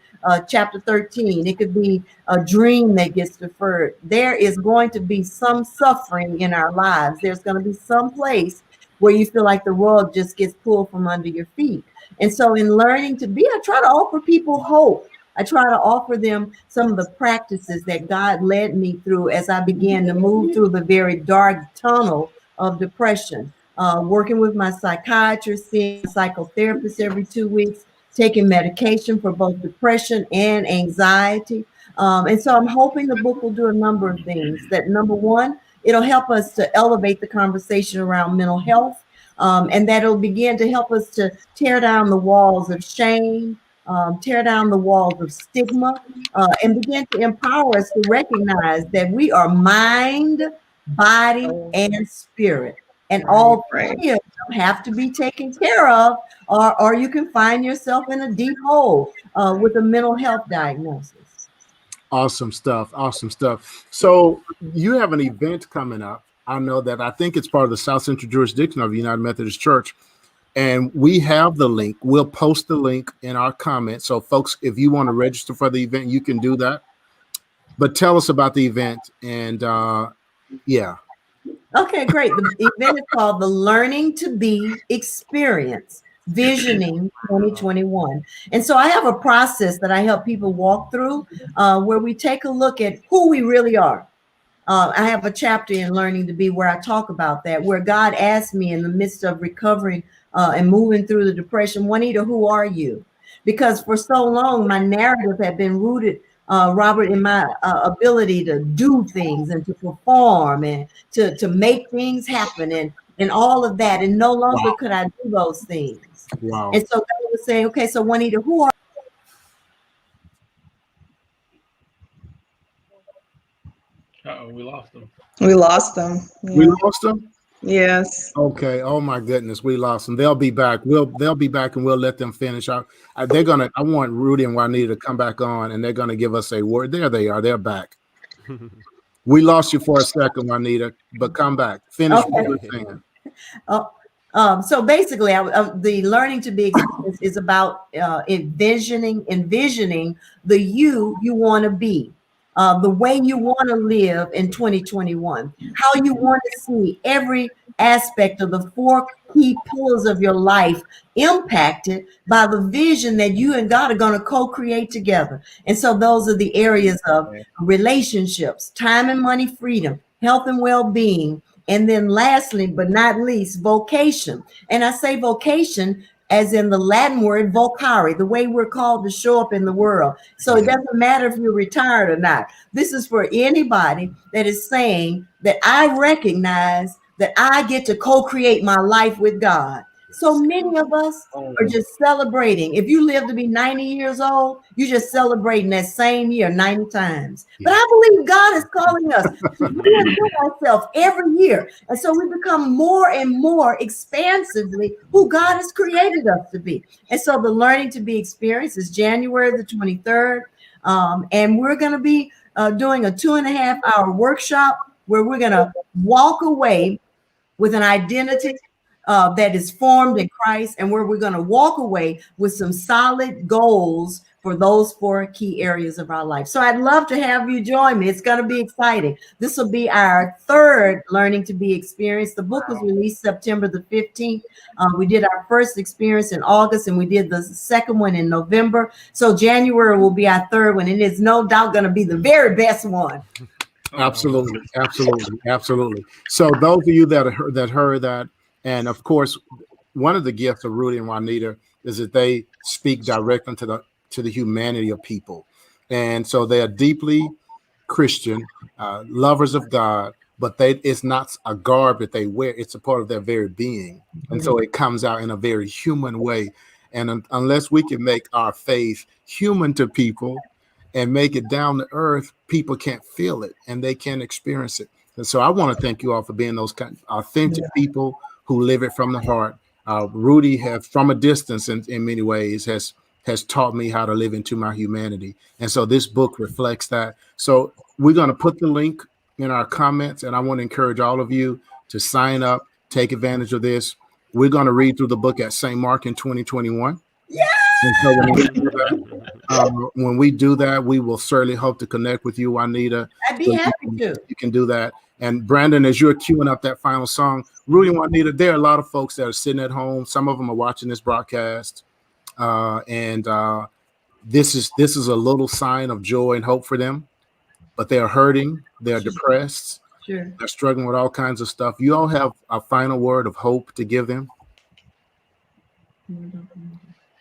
Chapter 13. It could be a dream that gets deferred. There is going to be some suffering in our lives. There's going to be some place where you feel like the rug just gets pulled from under your feet. And so in Learning to Be, I try to offer people hope. I try to offer them some of the practices that God led me through as I began to move through the very dark tunnel of depression, working with my psychiatrist, seeing a psychotherapist every 2 weeks, taking medication for both depression and anxiety. And so I'm hoping the book will do a number of things. That number one, it'll help us to elevate the conversation around mental health, and that it'll begin to help us to tear down the walls of shame, tear down the walls of stigma, and begin to empower us to recognize that we are mind, body, and spirit. And all three of them have to be taken care of, or you can find yourself in a deep hole with a mental health diagnosis. Awesome stuff. Awesome stuff. So you have an event coming up. I know that I think it's part of the South Central jurisdiction of the United Methodist Church. And we have the link. We'll post the link in our comments. So folks, if you want to register for the event, you can do that. But tell us about the event. And yeah. Okay, great. The event is called the Learning to Be Experience, Visioning 2021. And so I have a process that I help people walk through where we take a look at who we really are. I have a chapter in Learning to Be where I talk about that, where God asked me in the midst of recovering and moving through the depression, Juanita, who are you? Because for so long, my narrative had been rooted, Robert, in my ability to do things and to perform and to make things happen and all of that. And no longer could I do those things. Wow. And so God was saying, okay, so Juanita, who are Uh-oh, we lost them. We lost them. Yeah. We lost them? Yes. Okay. Oh my goodness, we lost them. They'll be back. They'll be back, and we'll let them finish. I want Rudy and Juanita to come back on, and they're gonna give us a word. There they are. They're back. We lost you for a second, Juanita, but come back. Finish what you were saying. So basically, the Learning to Be experience is about envisioning the you want to be. The way you want to live in 2021, how you want to see every aspect of the 4 key pillars of your life impacted by the vision that you and God are going to co-create together. And so those are the areas of relationships, time and money freedom, health and well-being, and then lastly, but not least, vocation. And I say vocation as in the Latin word vocare, the way we're called to show up in the world. So it doesn't matter if you're retired or not. This is for anybody that is saying that I recognize that I get to co-create my life with God. So many of us are just celebrating. If you live to be 90 years old, you're just celebrating that same year 90 times. But I believe God is calling us to reinvent ourselves every year. And so we become more and more expansively who God has created us to be. And so the Learning to Be experience is January the 23rd. And we're going to be doing a 2.5-hour workshop where we're going to walk away with an identity that is formed in Christ, and where we're going to walk away with some solid goals for those 4 key areas of our life. So I'd love to have you join me. It's going to be exciting. This will be our 3rd Learning to Be experience. The book was released September the 15th. We did our first experience in August, and we did the second one in November. So January will be our 3rd one, and it's no doubt going to be the very best one. Absolutely. So those of you that heard that, and of course, one of the gifts of Rudy and Juanita is that they speak directly to the humanity of people. And so they are deeply Christian, lovers of God, but it's not a garb that they wear. It's a part of their very being. And so it comes out in a very human way. And unless we can make our faith human to people and make it down to earth, people can't feel it and they can't experience it. And so I want to thank you all for being those kind of authentic people who live it from the heart. Rudy from a distance in many ways has taught me how to live into my humanity. And so this book reflects that. So we're going to put the link in our comments, and I want to encourage all of you to sign up, take advantage of this. We're going to read through the book at St. Mark in 2021. Yeah. And so when we do that, we will certainly hope to connect with you, Juanita. I'd be happy to. You can do that. And Brandon, as you're queuing up that final song, Rudy and Juanita, there are a lot of folks that are sitting at home. Some of them are watching this broadcast. And this is a little sign of joy and hope for them. But they are hurting. They're depressed. Sure. They're struggling with all kinds of stuff. You all have a final word of hope to give them?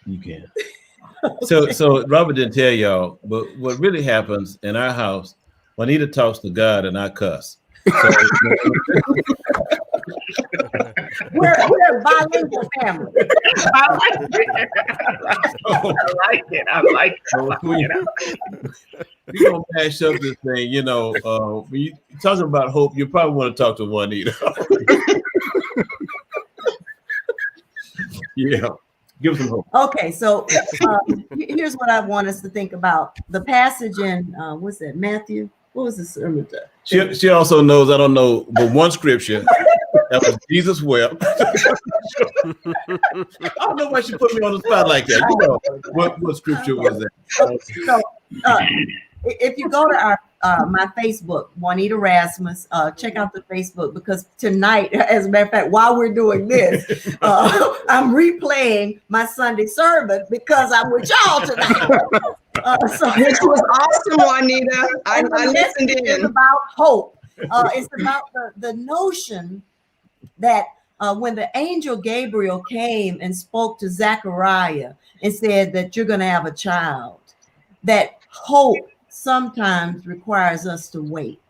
You can. So Robert didn't tell y'all, but what really happens in our house, Juanita talks to God and I cuss. So, we're a bilingual family. I like it. You're gonna mash up this thing, when you talking about hope, you probably want to talk to Juanita. Yeah. Give us some hope. Okay, so here's what I want us to think about. The passage in what's that, Matthew? What was the sermon? She also knows, I don't know, but one scripture that was Jesus wept. I don't know why she put me on the spot like that. What scripture was that? So if you go to my Facebook, Juanita Rasmus, check out the Facebook, because tonight, as a matter of fact, while we're doing this, I'm replaying my Sunday sermon because I'm with y'all tonight. Which was awesome, Juanita. I listened in. About hope. It's about the notion that when the angel Gabriel came and spoke to Zechariah and said that you're going to have a child, that hope sometimes requires us to wait.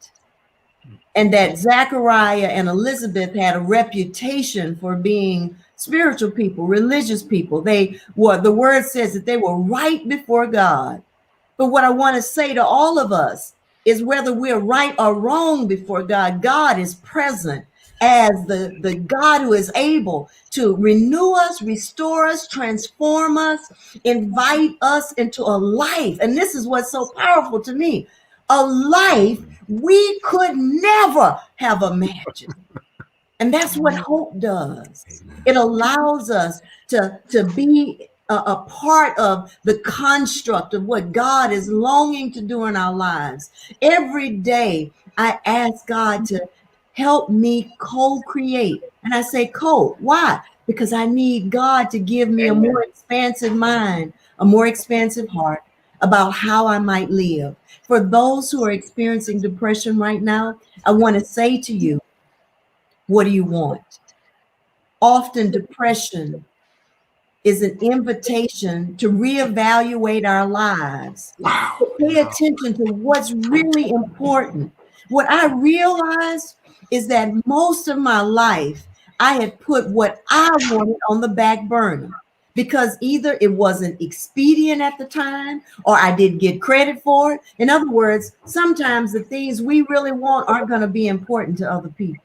And that Zechariah and Elizabeth had a reputation for being spiritual people, religious people. They were, the word says that they were right before God. But what I want to say to all of us is whether we're right or wrong before God, God is present as the God who is able to renew us, restore us, transform us, invite us into a life. And this is what's so powerful to me, a life we could never have imagined. And that's what hope does. It allows us to be a part of the construct of what God is longing to do in our lives. Every day, I ask God to help me co-create. And I say why? Because I need God to give me a more expansive mind, a more expansive heart about how I might live. For those who are experiencing depression right now, I want to say to you, what do you want? Often depression is an invitation to reevaluate our lives. Wow. To pay attention to what's really important. What I realized is that most of my life, I had put what I wanted on the back burner because either it wasn't expedient at the time or I didn't get credit for it. In other words, sometimes the things we really want aren't going to be important to other people.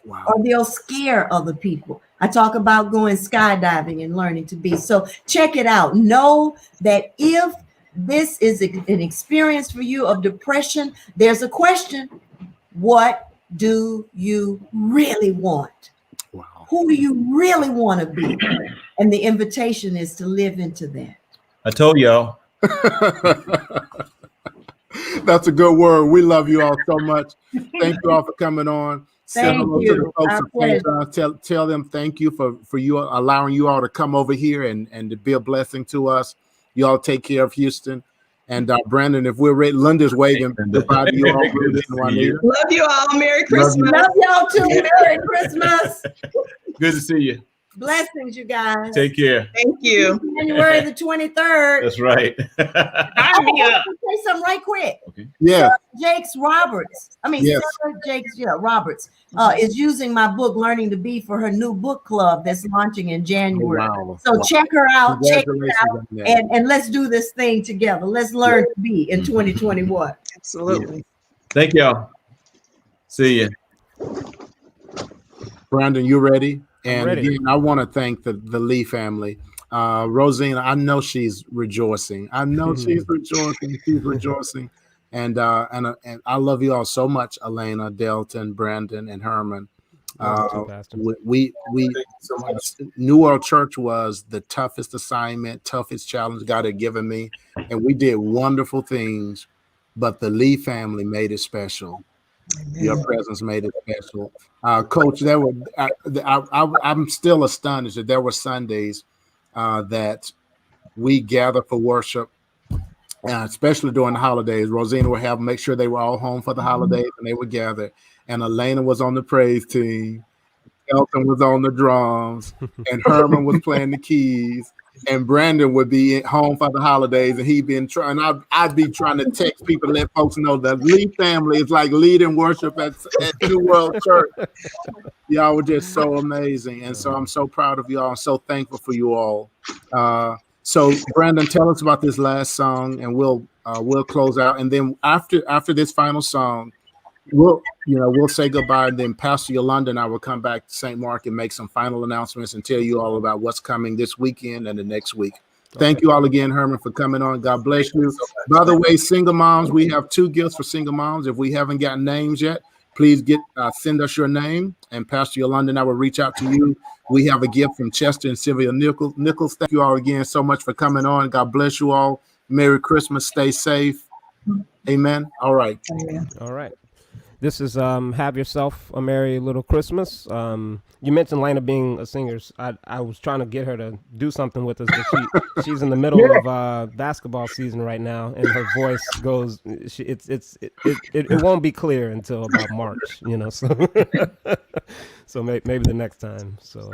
Wow. Or they'll scare other people. I talk about going skydiving and learning to be. So check it out. Know that if this is an experience for you of depression, there's a question. What do you really want? Wow. Who do you really want to be? And the invitation is to live into that. I told y'all. That's a good word. We love you all so much. Thank you all for coming on. Thank you. To the folks of tell them thank you for you allowing you all to come over here and to be a blessing to us. You all take care of Houston. And Brandon, if we're ready, Linda's waving goodbye to you all. Rudy and Juanita. Love you all. Merry Christmas. Love y'all too. Merry Christmas. Good to see you. Blessings, you guys. Take care. Thank you. January the 23rd. That's right. I want to say something right quick. Okay. Yeah. Jakes Roberts. Yes. Sarah Jakes, Roberts is using my book, Learning to Be, for her new book club that's launching in January. Oh, wow. So check her out. Check her out. On that. And let's do this thing together. Let's learn to be in 2021. Absolutely. Thank y'all. See you. Brandon, you ready? And ready. again, I want to thank the Lee family. Rosina, I know she's rejoicing. I know she's rejoicing. She's rejoicing. And I love you all so much, Elena, Delton, Brandon, and Herman. We so much. New World Church was the toughest assignment, toughest challenge God had given me, and we did wonderful things. But the Lee family made it special. Your presence made it special, Coach. There were I'm still astonished that there were Sundays that we gather for worship, especially during the holidays. Rosina would make sure they were all home for the holidays, and they would gather. And Elena was on the praise team, Elton was on the drums, and Herman was playing the keys. And Brandon would be at home for the holidays, and he'd been trying. I'd be trying to text people, let folks know the Lee family is like leading worship at New World Church. Y'all were just so amazing, and so I'm so proud of y'all. I'm so thankful for you all. So Brandon, tell us about this last song, and we'll close out. And then after this final song, we'll say goodbye, and then Pastor Yolanda and I will come back to St. Mark and make some final announcements and tell you all about what's coming this weekend and the next week. Thank you all again, Herman, for coming on. God bless you. By the way, single moms, we have 2 gifts for single moms. If we haven't gotten names yet, please send us your name, and Pastor Yolanda and I will reach out to you. We have a gift from Chester and Sylvia Nichols. Thank you all again so much for coming on. God bless you all. Merry Christmas. Stay safe. Amen. All right. All right. This is Have Yourself a Merry Little Christmas. You mentioned Lena being a singer. I was trying to get her to do something with us, but she's in the middle of basketball season right now, and her voice goes. It won't be clear until about March, you know. So so maybe the next time. So.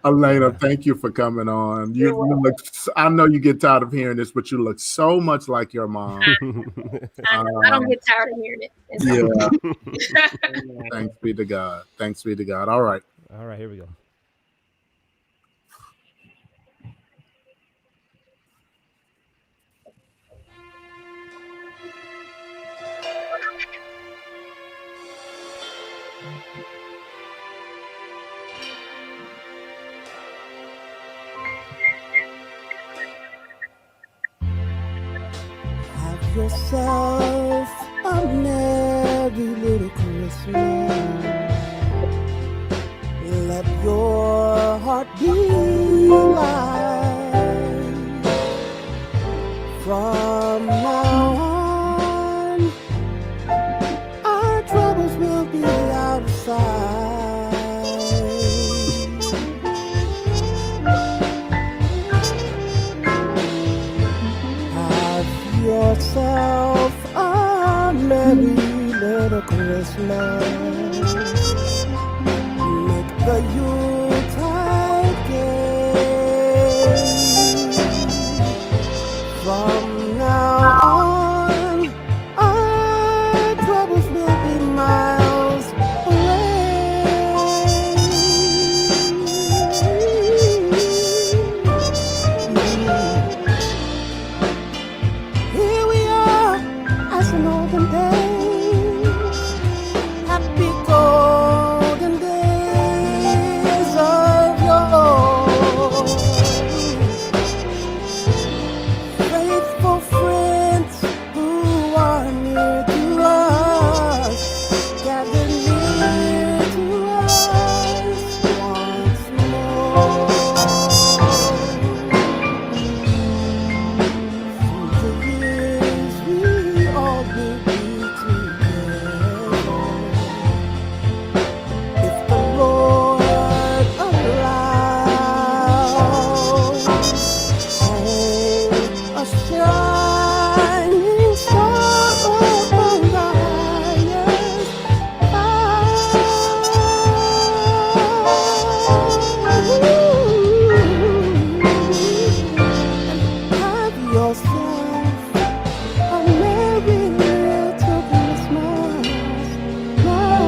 Elena, thank you for coming on. You look, I know you get tired of hearing this, but you look so much like your mom. I don't get tired of hearing it. Yeah. Thanks be to God. Thanks be to God. All right. All right, here we go. Have yourself a merry little Christmas. Let your heart be light. From now on, our troubles will be out of sight. Have yourself a merry little Christmas. Make the Yuletide gay. From now on, our troubles will be miles Here we are, as in olden days, happy golden days of yore. Faithful friends who are near to us, gather near to us once more. Through the years we all will be together, if the Lord allows. Hang a shining star upon the highest Have yourself a merry little Christmas now.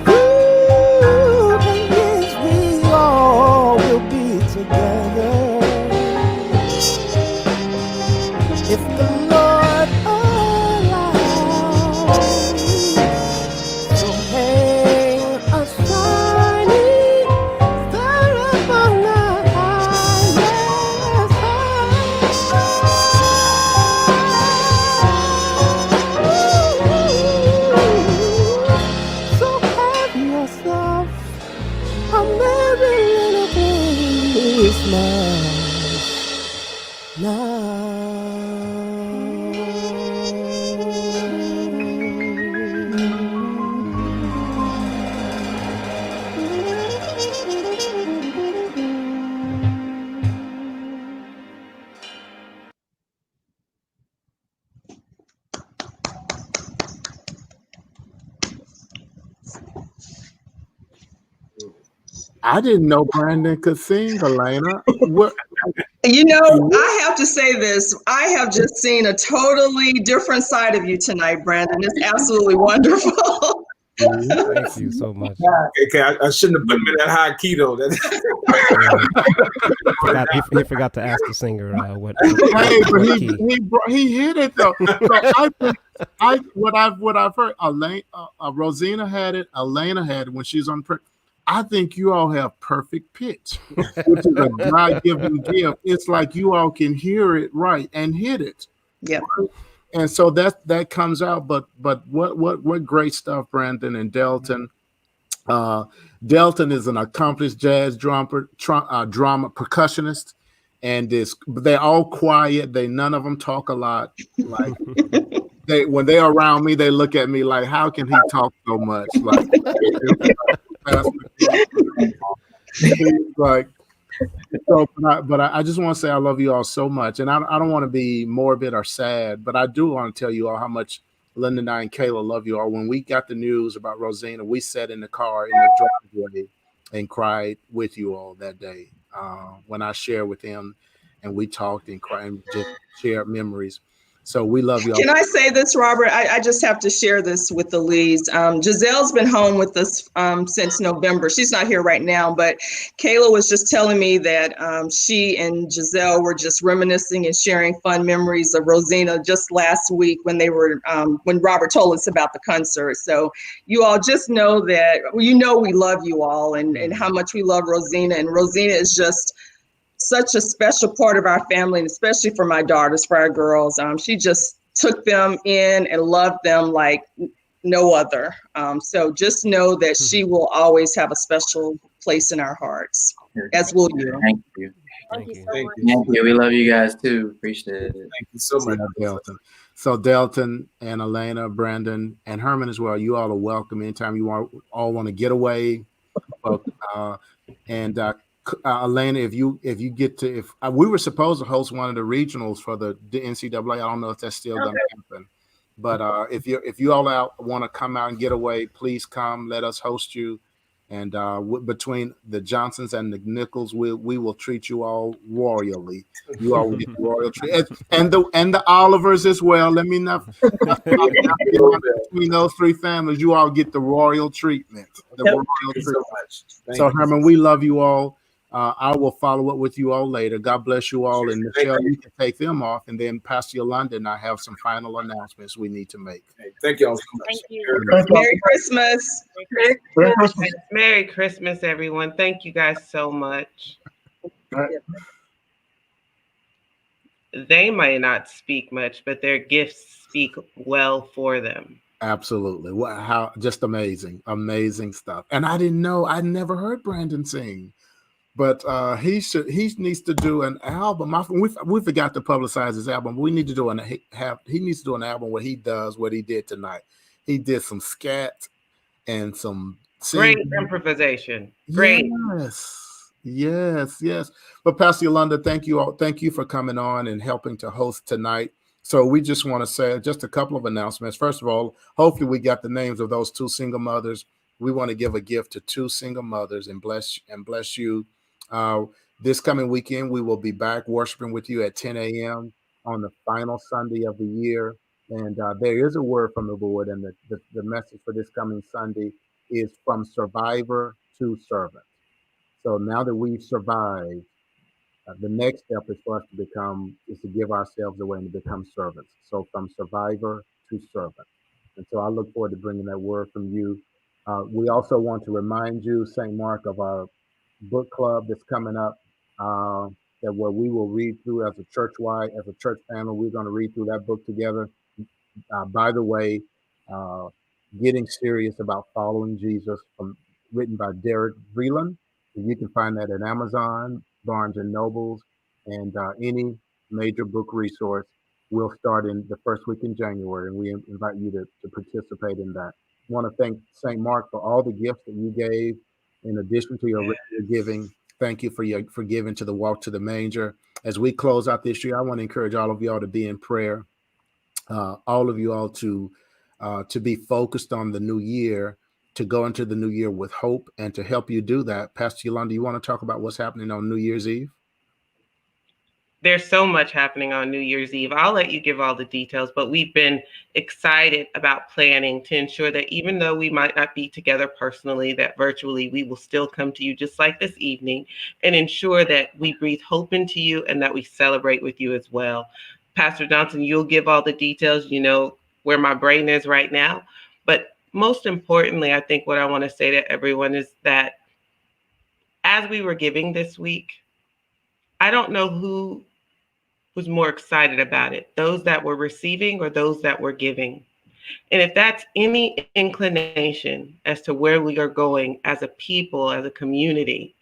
Through the years we all will be together, if the Lord allows. So hang a shining star upon the highest So have yourself a merry little Christmas I didn't know Brandon could sing, Elena. What? You know, I have to say this. I have just seen a totally different side of you tonight, Brandon. It's absolutely wonderful. Thank you so much. Okay, I shouldn't have put him in that high keto. He forgot to ask the singer what. Hey, but what he hit it though. So what I've heard, Rosina had it, Elena had it when she's on. I think you all have perfect pitch, which is a God-given gift. It's like you all can hear it right and hit it. Yeah. And so that comes out. But what great stuff, Brandon and Delton. Delton is an accomplished jazz drama percussionist, and they're all quiet. None of them talk a lot. Like when they're around me, they look at me like, how can he talk so much? Like, but I just want to say I love you all so much, and I don't want to be morbid or sad, but I do want to tell you all how much Linda and I and Kayla love you all. When we got the news about Rosina, we sat in the car in the driveway and cried with you all that day. When I shared with him, and we talked and cried and just shared memories. So we love you all. Can I say this, Robert? I just have to share this with the Lees. Giselle's been home with us since November. She's not here right now, but Kayla was just telling me that she and Giselle were just reminiscing and sharing fun memories of Rosina just last week when they were when Robert told us about the concert. So you all just know that we love you all and how much we love Rosina, and Rosina is just such a special part of our family, and especially for my daughters, for our girls. She just took them in and loved them like no other. So just know that she will always have a special place in our hearts, as will you. Thank you. Thank you so Thank much. you. Thank you. We love you guys too. Appreciate it. Thank you so much, Delton. So Delton and Elena, Brandon, and Herman as well. You all are welcome anytime you all want to get away. Elena, if you get to, we were supposed to host one of the regionals for the NCAA, I don't know if that's still going to happen. But if you all want to come out and get away, please come. Let us host you. And between the Johnsons and the Nichols, we will treat you all royally. You all will get the royal treatment, and the Olivers as well. Let me not between those three families, you all get the royal treatment. So Herman, we love you all. I will follow up with you all later. God bless you all. And Michelle, you can take them off. And then Pastor Yolanda and I have some final announcements we need to make. Thank you all so much. Thank you. Merry Christmas. Merry Christmas. Merry Christmas, everyone. Thank you guys so much. They might not speak much, but their gifts speak well for them. Absolutely. How just amazing stuff. And I didn't know, I'd never heard Brandon sing. But he needs to do an album. We forgot to publicize his album. We need to do he needs to do an album where he does what he did tonight. He did some scat and some great improvisation. Great. Yes. But Pastor Yolanda, thank you for coming on and helping to host tonight. So we just want to say just a couple of announcements. First of all, hopefully we got the names of those two single mothers. We want to give a gift to two single mothers and bless you. This coming weekend, we will be back worshiping with you at 10 a.m. on the final Sunday of the year. And there is a word from the Lord, and the message for this coming Sunday is from survivor to servant. So now that we've survived, the next step is for us to give ourselves away and to become servants. So from survivor to servant. And so I look forward to bringing that word from you. We also want to remind you, St. Mark, of our book club that's coming up, that where we will read through as a church panel, we're going to read through that book together. By the way, Getting Serious About Following Jesus, written by Derek Vreeland. You can find that at Amazon, Barnes and Nobles, and any major book resource. We'll start in the first week in January, and we invite you to participate in that. I want to thank St. Mark for all the gifts that you gave. In addition to your giving, thank you for giving to the Walk to the Manger. As we close out this year, I want to encourage all of y'all to be in prayer. All of you all to be focused on the new year, to go into the new year with hope, and to help you do that. Pastor Yolanda, you want to talk about what's happening on New Year's Eve? there's so much happening on New Year's Eve. I'll let you give all the details, but we've been excited about planning to ensure that even though we might not be together personally, that virtually we will still come to you just like this evening and ensure that we breathe hope into you and that we celebrate with you as well. Pastor Johnson, you'll give all the details, you know, where my brain is right now. But most importantly, I think what I want to say to everyone is that as we were giving this week, I don't know who was more excited about it, those that were receiving or those that were giving. And if that's any inclination as to where we are going as a people, as a community,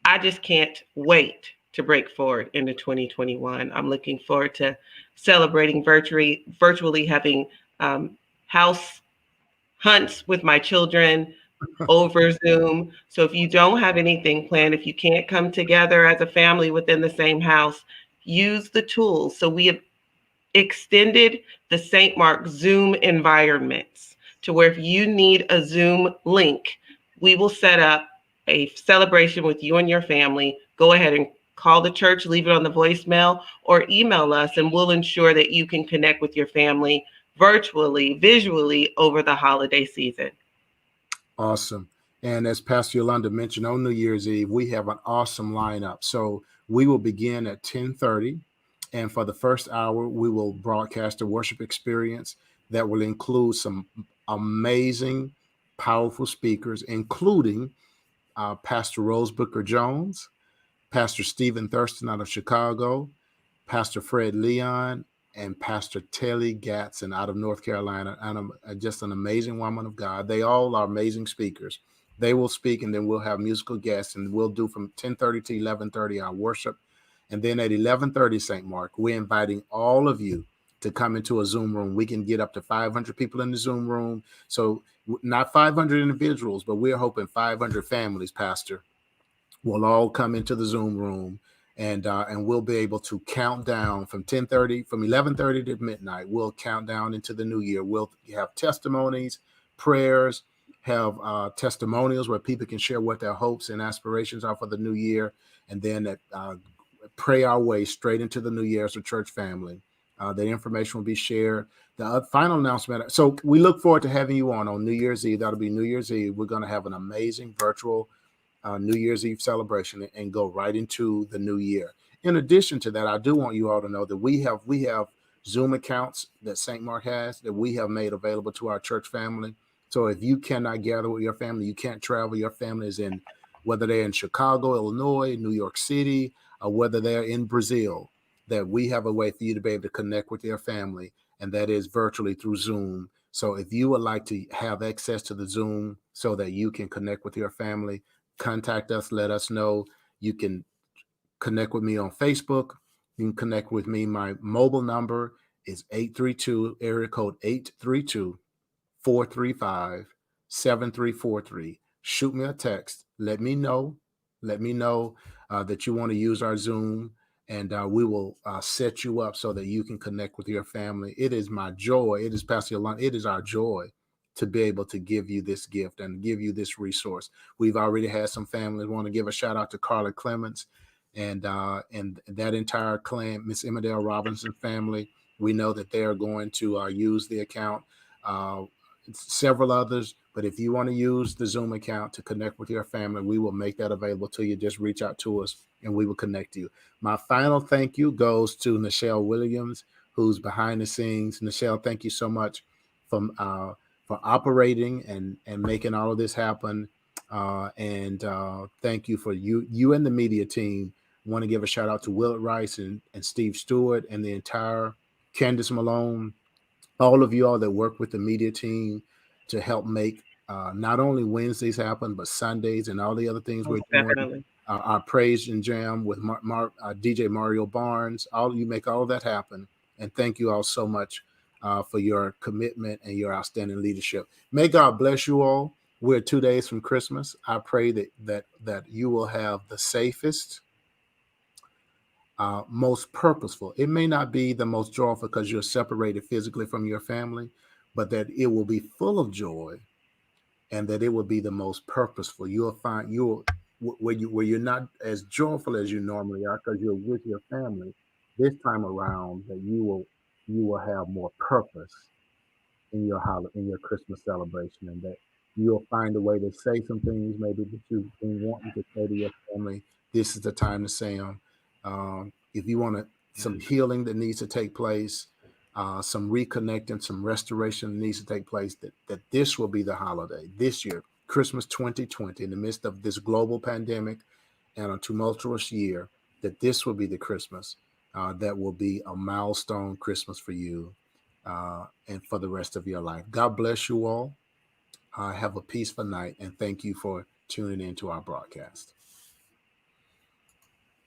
I just can't wait to break forward into 2021. I'm looking forward to celebrating virtually having house hunts with my children over Zoom. So if you don't have anything planned, if you can't come together as a family within the same house, use the tools. So we have extended the St. Mark Zoom environments to where if you need a Zoom link, we will set up a celebration with you and your family. Go ahead and call the church, leave it on the voicemail, or email us, and we'll ensure that you can connect with your family virtually, visually over the holiday season. Awesome. And as Pastor Yolanda mentioned, on New Year's Eve, we have an awesome lineup. So we will begin at 10:30. And for the first hour, we will broadcast a worship experience that will include some amazing, powerful speakers, including Pastor Rose Booker Jones, Pastor Stephen Thurston out of Chicago, Pastor Fred Leon, and Pastor Telly Gatson out of North Carolina, and just an amazing woman of God. They all are amazing speakers. They will speak, and then we'll have musical guests, and we'll do from 10:30 to 11:30 our worship. And then at 11:30, St. Mark, we're inviting all of you to come into a Zoom room. We can get up to 500 people in the Zoom room. So not 500 individuals, but we're hoping 500 families, Pastor, will all come into the Zoom room. And we'll be able to count down from 11:30 to midnight. We'll count down into the new year. We'll have testimonies, prayers, have testimonials where people can share what their hopes and aspirations are for the new year, and then pray our way straight into the new year as a church family. The information will be shared. The final announcement. So we look forward to having you on New Year's Eve. That'll be New Year's Eve. We're going to have an amazing virtual New Year's Eve celebration and go right into the new year. In addition to that, I do want you all to know that we have Zoom accounts that St. Mark has that we have made available to our church family. So if you cannot gather with your family, you can't travel, your family is in, whether they're in Chicago, Illinois, New York City, or whether they're in Brazil, that we have a way for you to be able to connect with your family, and that is virtually through Zoom. So if you would like to have access to the Zoom so that you can connect with your family, contact us, let us know. You can connect with me on Facebook. You can connect with me. My mobile number is 832, area code 832-435-7343. Shoot me a text. Let me know that you want to use our Zoom, and we will set you up so that you can connect with your family. It is my joy. It is Pastor Yolanda. It is our joy to be able to give you this gift and give you this resource. We've already had some families. Want to give a shout out to Carla Clements and that entire clan, Miss Emmerdale Robinson family. We know that they are going to use the account. Several others, but if you want to use the Zoom account to connect with your family, we will make that available to you. Just reach out to us and we will connect you. My final thank you goes to Nichelle Williams, who's behind the scenes. Nichelle, thank you so much for operating and making all of this happen. Thank you for you and the media team. I want to give a shout out to Willard Rice and Steve Stewart and the entire Candace Malone, all of you all that work with the media team to help make not only Wednesdays happen, but Sundays and all the other things we're doing. Our praise and jam with DJ Mario Barnes. All of you make all of that happen. And thank you all so much for your commitment and your outstanding leadership. May God bless you all. We're 2 days from Christmas. I pray that you will have the safest, most purposeful. It may not be the most joyful because you're separated physically from your family, but that it will be full of joy and that it will be the most purposeful. You'll where you're not as joyful as you normally are because you're with your family, this time around that you will have more purpose in your Christmas celebration, and that you'll find a way to say some things maybe that you've been wanting to say to your family. This is the time to say them. If you want some healing that needs to take place, some reconnecting, some restoration that needs to take place, that this will be the holiday this year, Christmas 2020, in the midst of this global pandemic and a tumultuous year, that this will be the Christmas that will be a milestone Christmas for you and for the rest of your life. God bless you all. Have a peaceful night, and thank you for tuning into our broadcast.